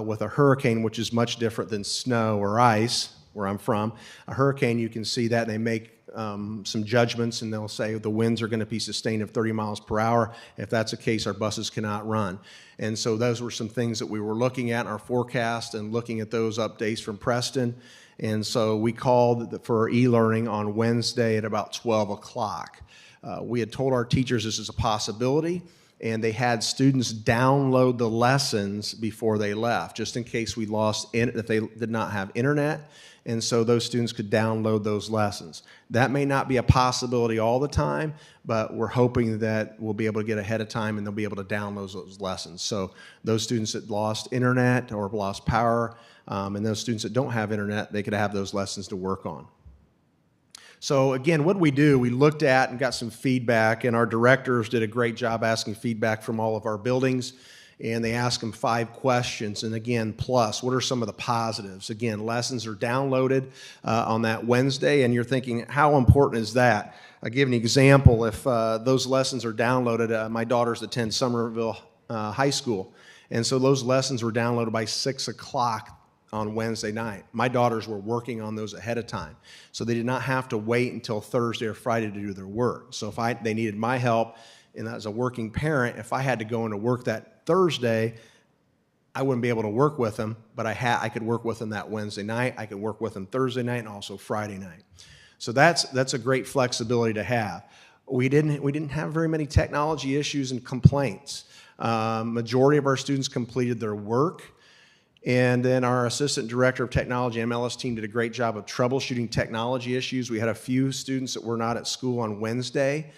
with a hurricane, which is much different than snow or ice, where I'm from. A hurricane, you can see that, and they make some judgments, and they'll say the winds are going to be sustained of 30 miles per hour. If that's the case, our buses cannot run. And so those were some things that we were looking at in our forecast and looking at those updates from Preston. And so we called for e-learning on Wednesday at about 12 o'clock. We had told our teachers this is a possibility, and they had students download the lessons before they left, just in case we lost if they did not have internet, and so those students could download those lessons. That may not be a possibility all the time, but we're hoping that we'll be able to get ahead of time and they'll be able to download those lessons. So those students that lost internet or lost power, and those students that don't have internet, they could have those lessons to work on. So again, what we do, we looked at and got some feedback, and our directors did a great job asking feedback from all of our buildings, and they asked them 5 questions. And again, plus, what are some of the positives? Again, lessons are downloaded on that Wednesday, and you're thinking, how important is that? I'll give an example. If those lessons are downloaded, my daughters attend Somerville High School, and so those lessons were downloaded by 6 o'clock on Wednesday night. My daughters were working on those ahead of time, so they did not have to wait until Thursday or Friday to do their work. So if they needed my help, and as a working parent, if I had to go into work that Thursday, I wouldn't be able to work with them, but I could work with them that Wednesday night. I could work with them Thursday night and also Friday night. So that's a great flexibility to have. We didn't have very many technology issues and complaints. Majority of our students completed their work. And then our Assistant Director of Technology MLS team did a great job of troubleshooting technology issues. We had a few students that were not at school on Wednesday.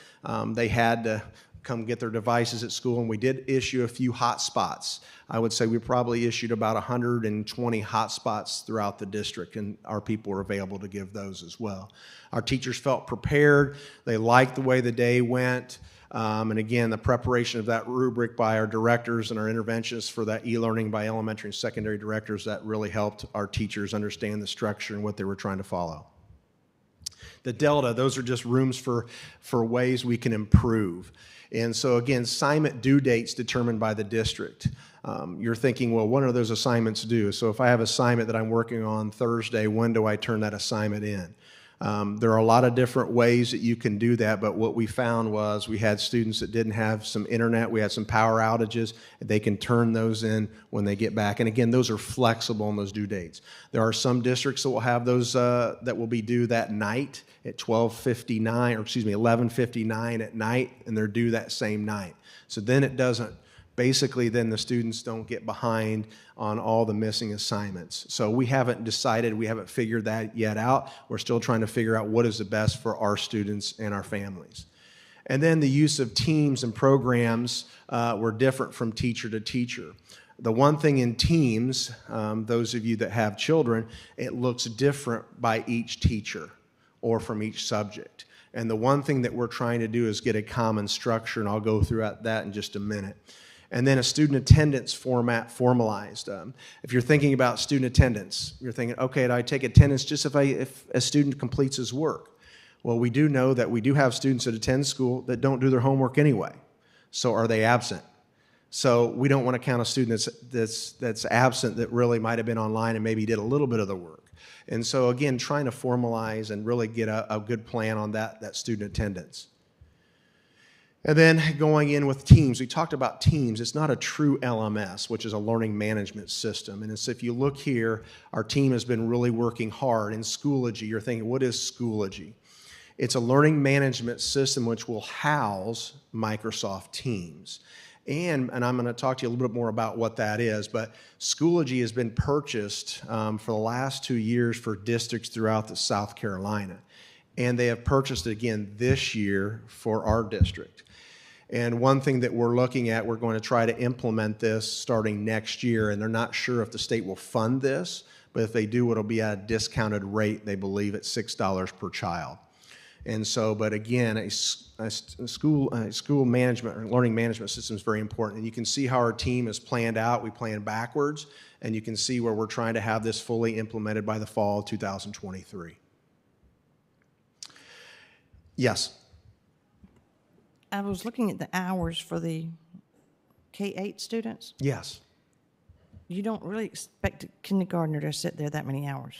They had to come get their devices at school, and we did issue a few hotspots. I would say we probably issued about 120 hotspots throughout the district, and our people were available to give those as well. Our teachers felt prepared. They liked the way the day went. And again, the preparation of that rubric by our directors and our interventionists for that e-learning by elementary and secondary directors, that really helped our teachers understand the structure and what they were trying to follow. The Delta, those are just rooms for ways we can improve. And so again, assignment due dates determined by the district. You're thinking, well, what are those assignments due? So if I have an assignment that I'm working on Thursday, when do I turn that assignment in? There are a lot of different ways that you can do that, but what we found was we had students that didn't have some internet, we had some power outages, they can turn those in when they get back. And again, those are flexible in those due dates. There are some districts that will have those that will be due that night at 11:59 at night, and they're due that same night. So then it doesn't, basically then the students don't get behind on all the missing assignments. So we haven't decided, we haven't figured that yet out. We're still trying to figure out what is the best for our students and our families. And then the use of teams and programs were different from teacher to teacher. The one thing in teams, those of you that have children, it looks different by each teacher or from each subject. And the one thing that we're trying to do is get a common structure, and I'll go through that in just a minute. And then a student attendance format formalized. If you're thinking about student attendance, you're thinking, okay, do I take attendance just if a student completes his work? Well, we do know that we do have students that attend school that don't do their homework anyway. So are they absent? So we don't want to count a student that's absent that really might have been online and maybe did a little bit of the work. And so again, trying to formalize and really get a good plan on that student attendance. And then going in with teams, we talked about teams. It's not a true LMS, which is a learning management system. And if you look here, our team has been really working hard. In Schoology, you're thinking, what is Schoology? It's a learning management system which will house Microsoft Teams. And I'm going to talk to you a little bit more about what that is, but Schoology has been purchased for the last 2 years for districts throughout the South Carolina. And they have purchased it again this year for our district. And one thing that we're looking at, we're going to try to implement this starting next year, and they're not sure if the state will fund this, but if they do, it'll be at a discounted rate, they believe, at $6 per child. And so, but again, a school management or learning management system is very important. And you can see how our team is planned out. We plan backwards, and you can see where we're trying to have this fully implemented by the fall of 2023. Yes? I was looking at the hours for the K-8 students. Yes. You don't really expect a kindergartner to sit there that many hours.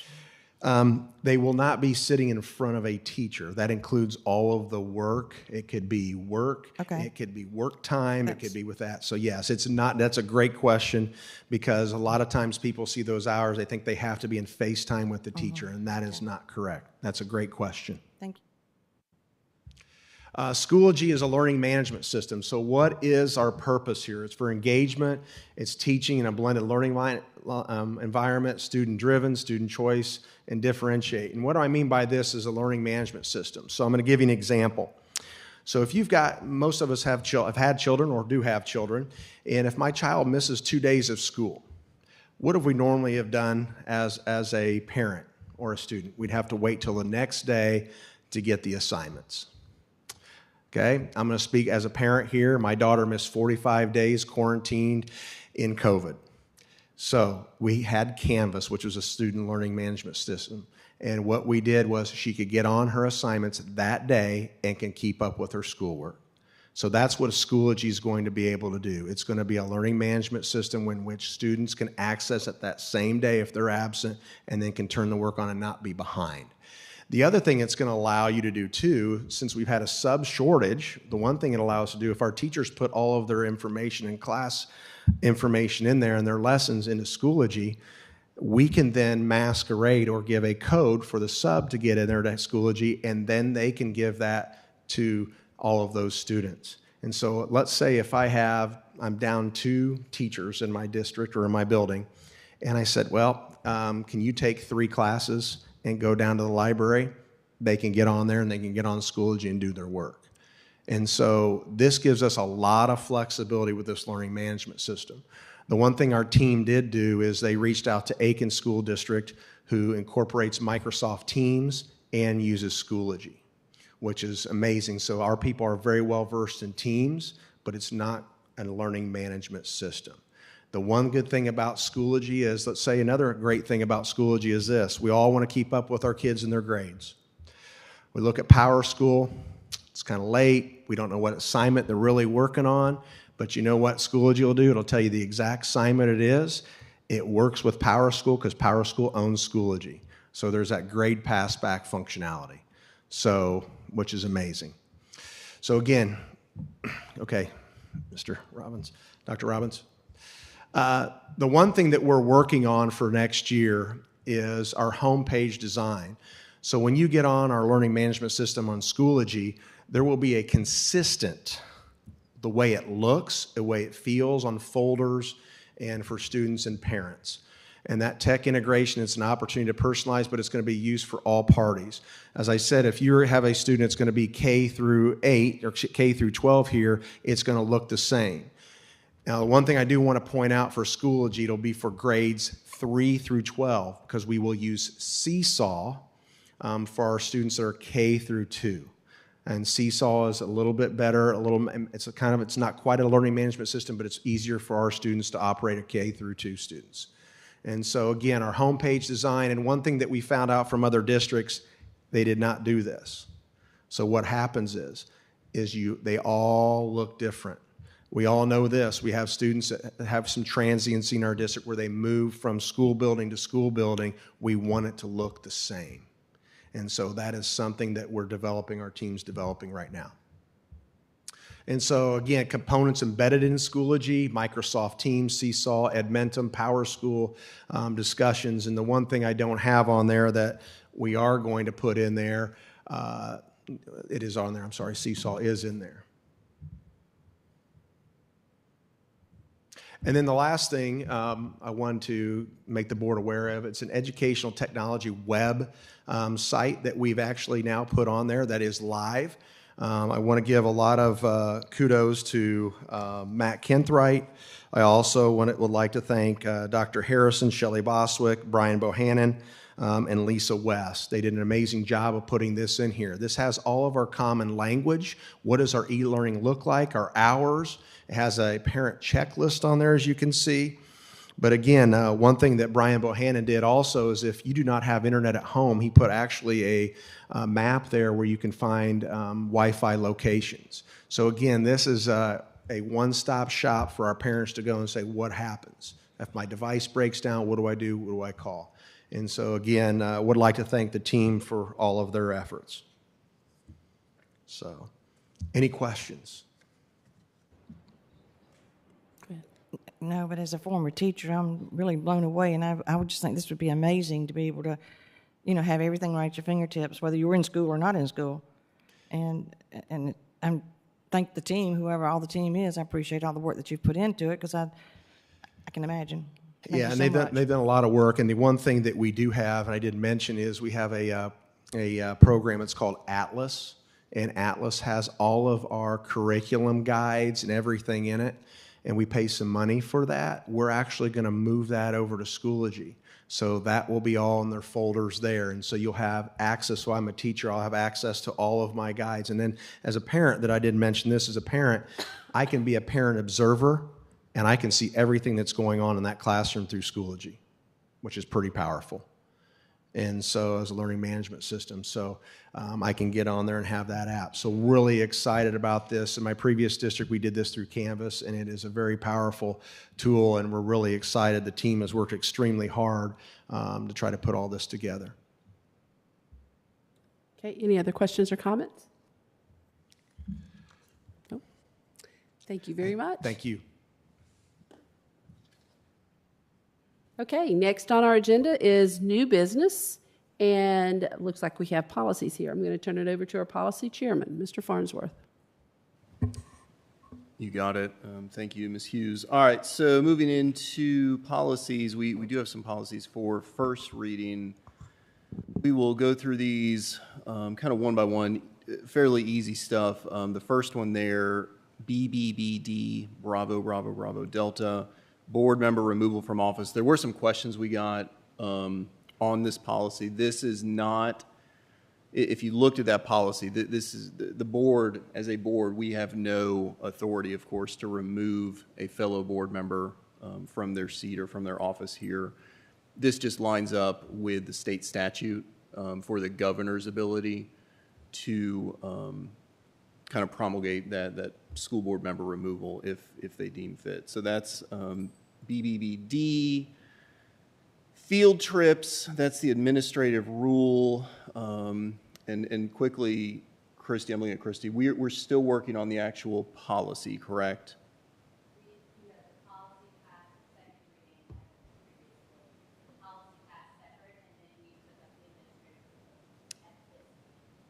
They will not be sitting in front of a teacher. That includes all of the work. It could be work. Okay. It could be work time. It could be with that. So yes, it's not. That's a great question, because a lot of times people see those hours. They think they have to be in FaceTime with the teacher, and that is not correct. That's a great question. Thank you. Schoology is a learning management system. So what is our purpose here? It's for engagement. It's teaching in a blended learning environment, student-driven, student choice, and differentiate. And what do I mean by this is a learning management system? So I'm going to give you an example. So if you've got, most of us have had children or do have children, and if my child misses 2 days of school, what have we normally have done as a parent or a student? We'd have to wait till the next day to get the assignments. Okay, I'm going to speak as a parent here. My daughter missed 45 days quarantined in COVID. So we had Canvas, which was a student learning management system. And what we did was she could get on her assignments that day and can keep up with her schoolwork. So that's what Schoology is going to be able to do. It's going to be a learning management system in which students can access it that same day if they're absent, and then can turn the work on and not be behind. The other thing it's going to allow you to do too, since we've had a sub shortage, the one thing it allows us to do, if our teachers put all of their information and class information in there and their lessons into Schoology, we can then masquerade or give a code for the sub to get in there to Schoology, and then they can give that to all of those students. And so let's say if I'm down 2 teachers in my district or in my building, and I said, well, can you take 3 classes and go down to the library? They can get on there and they can get on Schoology and do their work. And so this gives us a lot of flexibility with this learning management system. The one thing our team did do is they reached out to Aiken School District, who incorporates Microsoft Teams and uses Schoology, which is amazing. So our people are very well versed in Teams, but it's not a learning management system. The one good thing about Schoology is, let's say another great thing about Schoology is this: we all want to keep up with our kids and their grades. We look at Power School, it's kind of late, we don't know what assignment they're really working on, but you know what Schoology will do? It'll tell you the exact assignment it is. It works with Power School because Power School owns Schoology. So there's that grade pass back functionality, which is amazing. So again, okay, Mr. Robbins, Dr. Robbins. The one thing that we're working on for next year is our homepage design. So when you get on our learning management system on Schoology, there will be a consistent, the way it looks, the way it feels on folders and for students and parents. And that tech integration, it's an opportunity to personalize, but it's going to be used for all parties. As I said, if you have a student that's going to be K through 8 or K through 12 here, it's going to look the same. Now, the one thing I do want to point out for Schoology, it'll be for grades 3 through 12, because we will use Seesaw for our students that are K through 2. And Seesaw is a little bit better, it's not quite a learning management system, but it's easier for our students to operate at K through 2 students. And so again, our homepage design, and one thing that we found out from other districts, they did not do this. So what happens is they all look different. We all know this. We have students that have some transiency in our district where they move from school building to school building. We want it to look the same. And so that is something that our team's developing right now. And so again, components embedded in Schoology, Microsoft Teams, Seesaw, Edmentum, Power School discussions. And the one thing I don't have on there that we are going to put in there, it is on there, I'm sorry, Seesaw is in there. And then the last thing I want to make the board aware of, it's an educational technology web site that we've actually now put on there that is live. I want to give a lot of kudos to Matt Kenthright. I also would like to thank Dr. Harrison, Shelley Boswick, Brian Bohannon, and Lisa West. They did an amazing job of putting this in here. This has all of our common language. What does our e-learning look like? Our hours. It has a parent checklist on there, as you can see. But again, one thing that Brian Bohannon did also is if you do not have internet at home, he put actually a map there where you can find Wi-Fi locations. So again, this is a one-stop shop for our parents to go and say, what happens? If my device breaks down, what do I do? What do I call? And so again, I would like to thank the team for all of their efforts. So, any questions? No, but as a former teacher, I'm really blown away, and I would just think this would be amazing to be able to, have everything right at your fingertips, whether you were in school or not in school. And I thank the team, whoever all the team is. I appreciate all the work that you've put into it, because I can imagine. Thank Yeah, you and so they've done a lot of work. And the one thing that we do have, and I didn't mention, is we have a program. It's called Atlas, and Atlas has all of our curriculum guides and everything in it. And we pay some money for that. We're actually going to move that over to Schoology. So that will be all in their folders there. And so you'll have access. So I'm a teacher. I'll have access to all of my guides. And then as a parent, that I didn't mention this, as a parent, I can be a parent observer, and I can see everything that's going on in that classroom through Schoology, which is pretty powerful. And so as a learning management system, so I can get on there and have that app. So really excited about this. In my previous district, we did this through Canvas, and it is a very powerful tool, and we're really excited. The team has worked extremely hard to try to put all this together. Okay, any other questions or comments? No. Thank you very much. Thank you. Okay, next on our agenda is new business, and it looks like we have policies here. I'm going to turn it over to our policy chairman, Mr. Farnsworth. You got it. Thank you, Ms. Hughes. All right, so moving into policies, we do have some policies for first reading. We will go through these kind of one by one, fairly easy stuff. The first one there, BBBD, Bravo, Bravo, Bravo, Delta, board member removal from office. There were some questions we got on this policy. This is not, if you looked at that policy, this is the board, as a board, we have no authority, of course, to remove a fellow board member from their seat or from their office here. This just lines up with the state statute for the governor's ability to kind of promulgate that school board member removal if they deem fit. So that's BBBD. Field trips, that's the administrative rule. And quickly, Christy, I'm looking at Christy, we're still working on the actual policy, correct?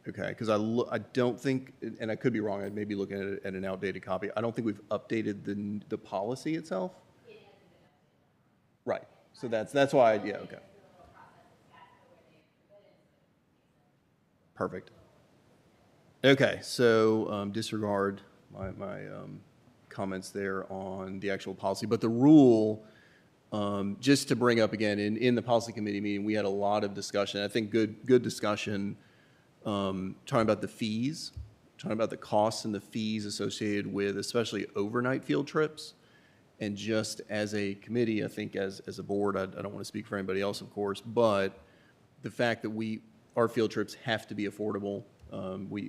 Okay, because I don't think, and I could be wrong, I may be looking at an outdated copy. I don't think we've updated the policy itself. Right, so that's why, yeah, okay. Perfect. Okay, so disregard my comments there on the actual policy, but the rule, just to bring up again, in the policy committee meeting, we had a lot of discussion, I think good discussion, talking about the fees, talking about the costs and the fees associated with especially overnight field trips. And just as a committee, I think as a board, I don't want to speak for anybody else, of course, but the fact that our field trips have to be affordable.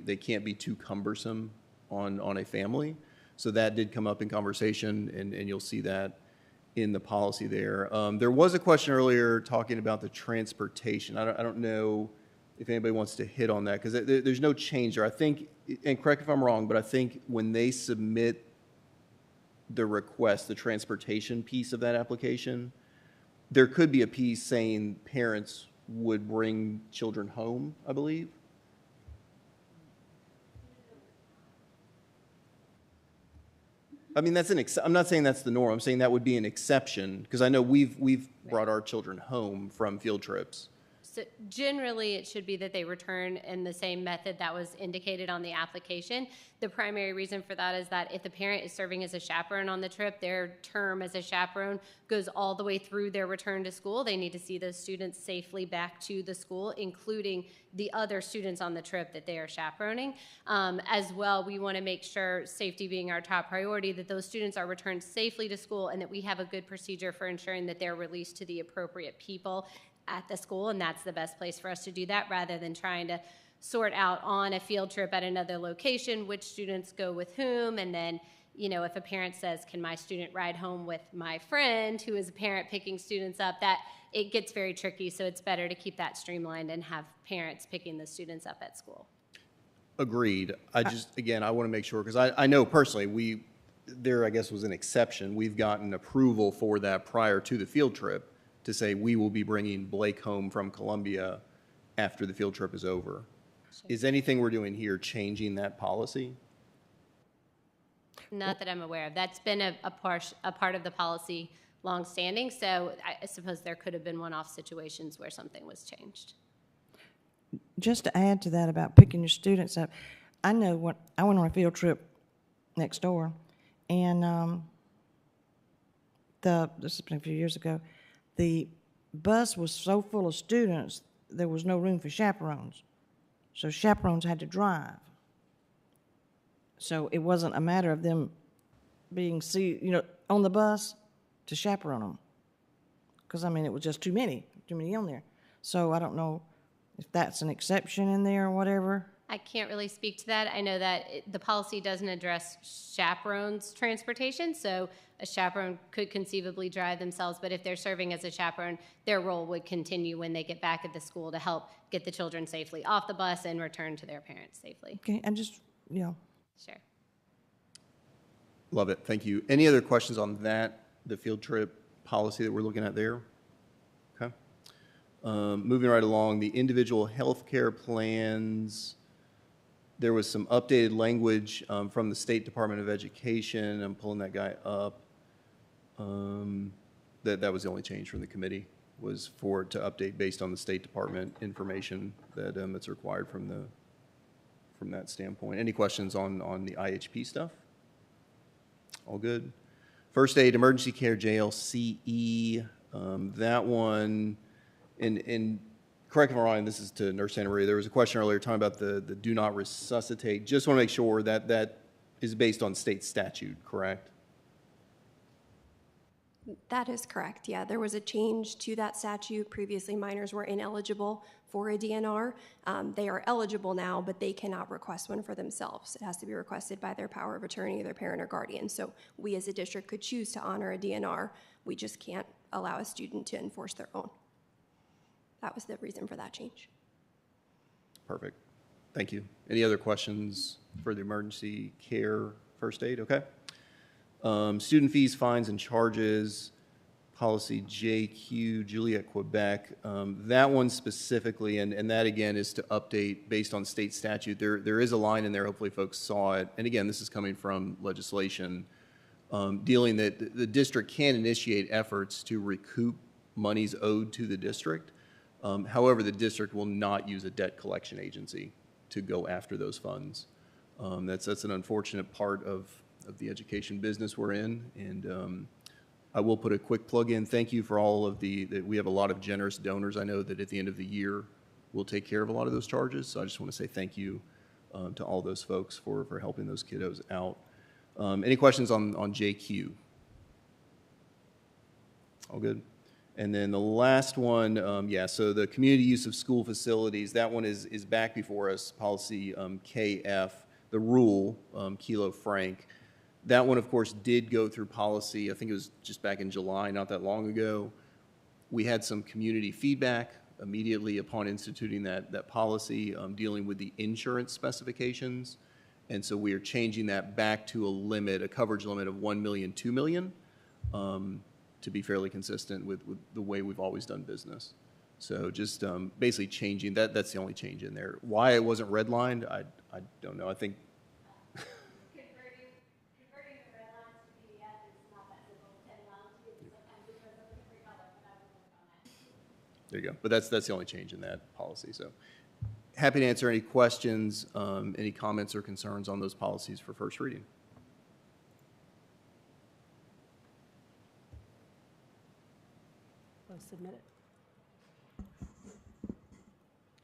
They can't be too cumbersome on a family. So that did come up in conversation, and you'll see that in the policy there. There was a question earlier talking about the transportation. I don't know if anybody wants to hit on that, because there's no change there. I think, and correct if I'm wrong, but I think when they submit the request, the transportation piece of that application, there could be a piece saying parents would bring children home, I believe. I mean, I'm not saying that's the norm. I'm saying that would be an exception, because I know we've brought our children home from field trips. So generally, it should be that they return in the same method that was indicated on the application. The primary reason for that is that if the parent is serving as a chaperone on the trip, their term as a chaperone goes all the way through their return to school. They need to see those students safely back to the school, including the other students on the trip that they are chaperoning. As well, we want to make sure, safety being our top priority, that those students are returned safely to school and that we have a good procedure for ensuring that they're released to the appropriate people at the school, and that's the best place for us to do that, rather than trying to sort out on a field trip at another location which students go with whom. And then, if a parent says, can my student ride home with my friend who is a parent picking students up, that it gets very tricky. So it's better to keep that streamlined and have parents picking the students up at school. Agreed. I want to make sure, because I know personally there I guess was an exception. We've gotten approval for that prior to the field trip, to say we will be bringing Blake home from Columbia after the field trip is over. Sure. Is anything we're doing here changing that policy? Not that I'm aware of. That's been a part of the policy longstanding, so I suppose there could have been one-off situations where something was changed. Just to add to that about picking your students up, I know when I went on a field trip next door, and this has been a few years ago, the bus was so full of students, there was no room for chaperones. So chaperones had to drive. So it wasn't a matter of them being on the bus to chaperone them. Because, it was just too many on there. So I don't know if that's an exception in there or whatever. I can't really speak to that. I know that the policy doesn't address chaperones' transportation, so a chaperone could conceivably drive themselves, but if they're serving as a chaperone, their role would continue when they get back at the school to help get the children safely off the bus and return to their parents safely. Okay, and just, Sure. Love it. Thank you. Any other questions on that, the field trip policy that we're looking at there? Okay. Moving right along, the individual health care plans. There was some updated language from the State Department of Education. I'm pulling that guy up. That was the only change from the committee, was for it to update based on the State Department information that's required from that standpoint. Any questions on the IHP stuff? All good. First aid, emergency care, JLCE. That one, and correct me if I'm wrong, this is to Nurse Santa Maria. There was a question earlier talking about the do not resuscitate. Just want to make sure that that is based on state statute, correct? That is correct, yeah. There was a change to that statute. Previously, minors were ineligible for a DNR. They are eligible now, but they cannot request one for themselves. It has to be requested by their power of attorney, their parent or guardian. So we as a district could choose to honor a DNR. We just can't allow a student to enforce their own. That was the reason for that change. Perfect. Thank you. Any other questions for the emergency care first aid? Okay. Student fees, fines, and charges, policy JQ, Juliet, Quebec. That one specifically, and that again is to update based on state statute. There is a line in there, hopefully folks saw it. And again, this is coming from legislation dealing that the district can initiate efforts to recoup monies owed to the district. However, the district will not use a debt collection agency to go after those funds. That's an unfortunate part of the education business we're in, and I will put a quick plug in. Thank you for all of we have a lot of generous donors. I know that at the end of the year, we'll take care of a lot of those charges, so I just want to say thank you to all those folks for helping those kiddos out. Any questions on JQ? All good. And then the last one, so the community use of school facilities, that one is back before us, policy KF, the rule, Kilo Frank. That one, of course, did go through policy. I think it was just back in July, not that long ago. We had some community feedback immediately upon instituting that policy, dealing with the insurance specifications. And so we are changing that back to a coverage limit of 1 million, 2 million, to be fairly consistent with the way we've always done business. So just basically changing that's the only change in there. Why it wasn't redlined, I don't know. I think there you go. But that's the only change in that policy. So happy to answer any questions, any comments or concerns on those policies for first reading. Submit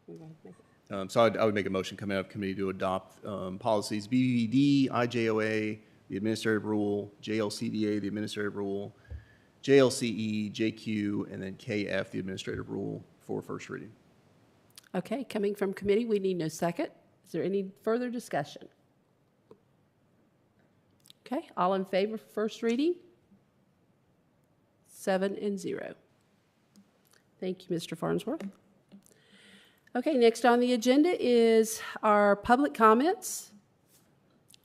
it. So I would make a motion coming out of committee to adopt policies BBD, IJOA, the administrative rule, JLCDA, the administrative rule, JLCE, JQ, and then KF, the administrative rule, for first reading. Okay, coming from committee, we need no second. Is there any further discussion? Okay, all in favor for first reading? 7-0. Thank you, Mr. Farnsworth. Okay, next on the agenda is our public comments.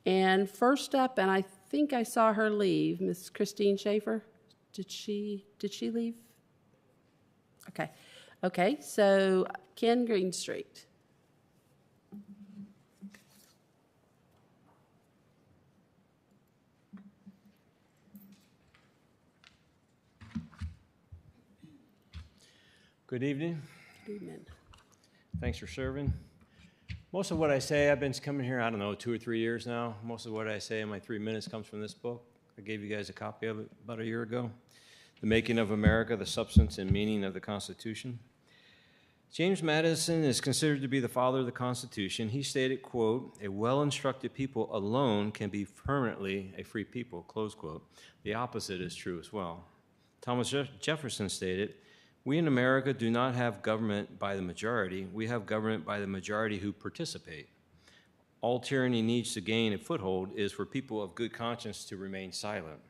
And first up, and I think I saw her leave, Ms. Christine Schaefer. Did she leave? Okay, so Ken Greenstreet. Good evening. Good evening. Thanks for serving. Most of what I say, I've been coming here, I don't know, 2 or 3 years now. Most of what I say in my 3 minutes comes from this book. I gave you guys a copy of it about a year ago. The Making of America, the Substance and Meaning of the Constitution. James Madison is considered to be the father of the Constitution. He stated, quote, "A well-instructed people alone can be permanently a free people," close quote. The opposite is true as well. Thomas Jefferson stated, "We in America do not have government by the majority. We have government by the majority who participate. All tyranny needs to gain a foothold is for people of good conscience to remain silent."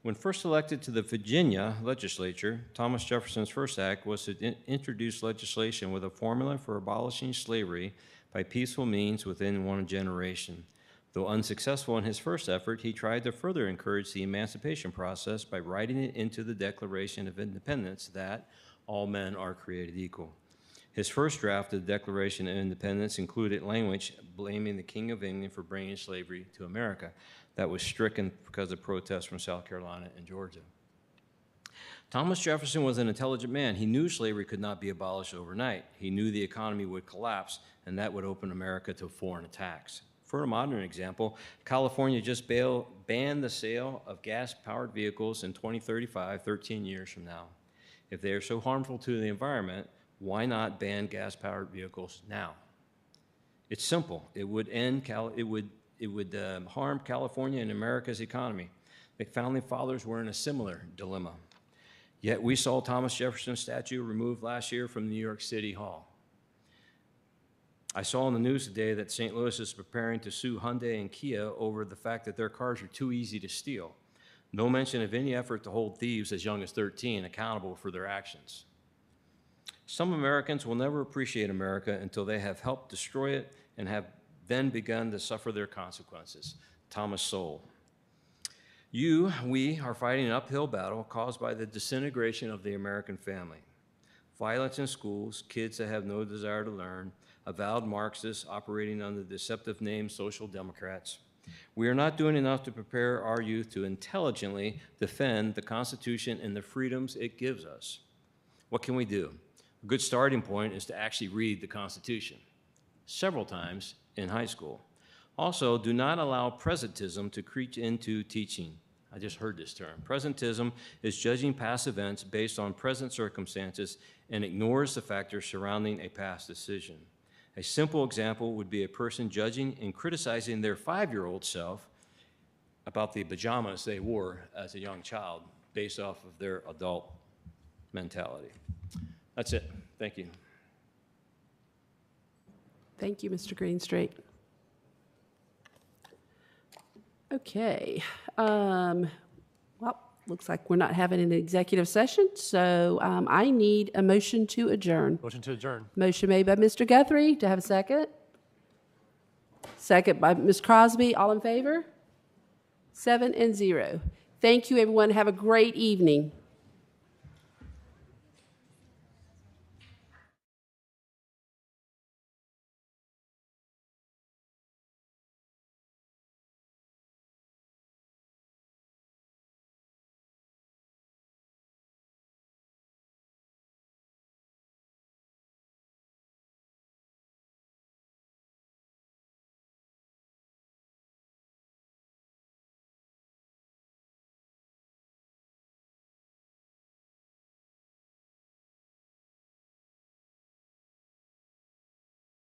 When first elected to the Virginia legislature, Thomas Jefferson's first act was to introduce legislation with a formula for abolishing slavery by peaceful means within 1 generation. Though unsuccessful in his first effort, he tried to further encourage the emancipation process by writing it into the Declaration of Independence that all men are created equal. His first draft of the Declaration of Independence included language blaming the King of England for bringing slavery to America. That was stricken because of protests from South Carolina and Georgia. Thomas Jefferson was an intelligent man. He knew slavery could not be abolished overnight. He knew the economy would collapse, and that would open America to foreign attacks. For a modern example, California just banned the sale of gas-powered vehicles in 2035, 13 years from now. If they are so harmful to the environment, why not ban gas-powered vehicles now? It's simple. It would harm California and America's economy. The founding fathers were in a similar dilemma. Yet we saw Thomas Jefferson's statue removed last year from New York City Hall. I saw in the news today that St. Louis is preparing to sue Hyundai and Kia over the fact that their cars are too easy to steal. No mention of any effort to hold thieves as young as 13 accountable for their actions. Some Americans will never appreciate America until they have helped destroy it and have then begun to suffer their consequences. Thomas Sowell. We are fighting an uphill battle caused by the disintegration of the American family. Violence in schools, kids that have no desire to learn, avowed Marxists operating under the deceptive name Social Democrats. We are not doing enough to prepare our youth to intelligently defend the Constitution and the freedoms it gives us. What can we do? A good starting point is to actually read the Constitution several times in high school. Also, do not allow presentism to creep into teaching. I just heard this term. Presentism is judging past events based on present circumstances and ignores the factors surrounding a past decision. A simple example would be a person judging and criticizing their 5-year-old self about the pajamas they wore as a young child based off of their adult mentality. That's it. Thank you. Thank you, Mr. Greenstreet. Okay. Well, looks like we're not having an executive session, so I need a motion to adjourn. Motion to adjourn. Motion made by Mr. Guthrie. Do I have a second? Second by Ms. Crosby. All in favor? 7-0. Thank you, everyone. Have a great evening.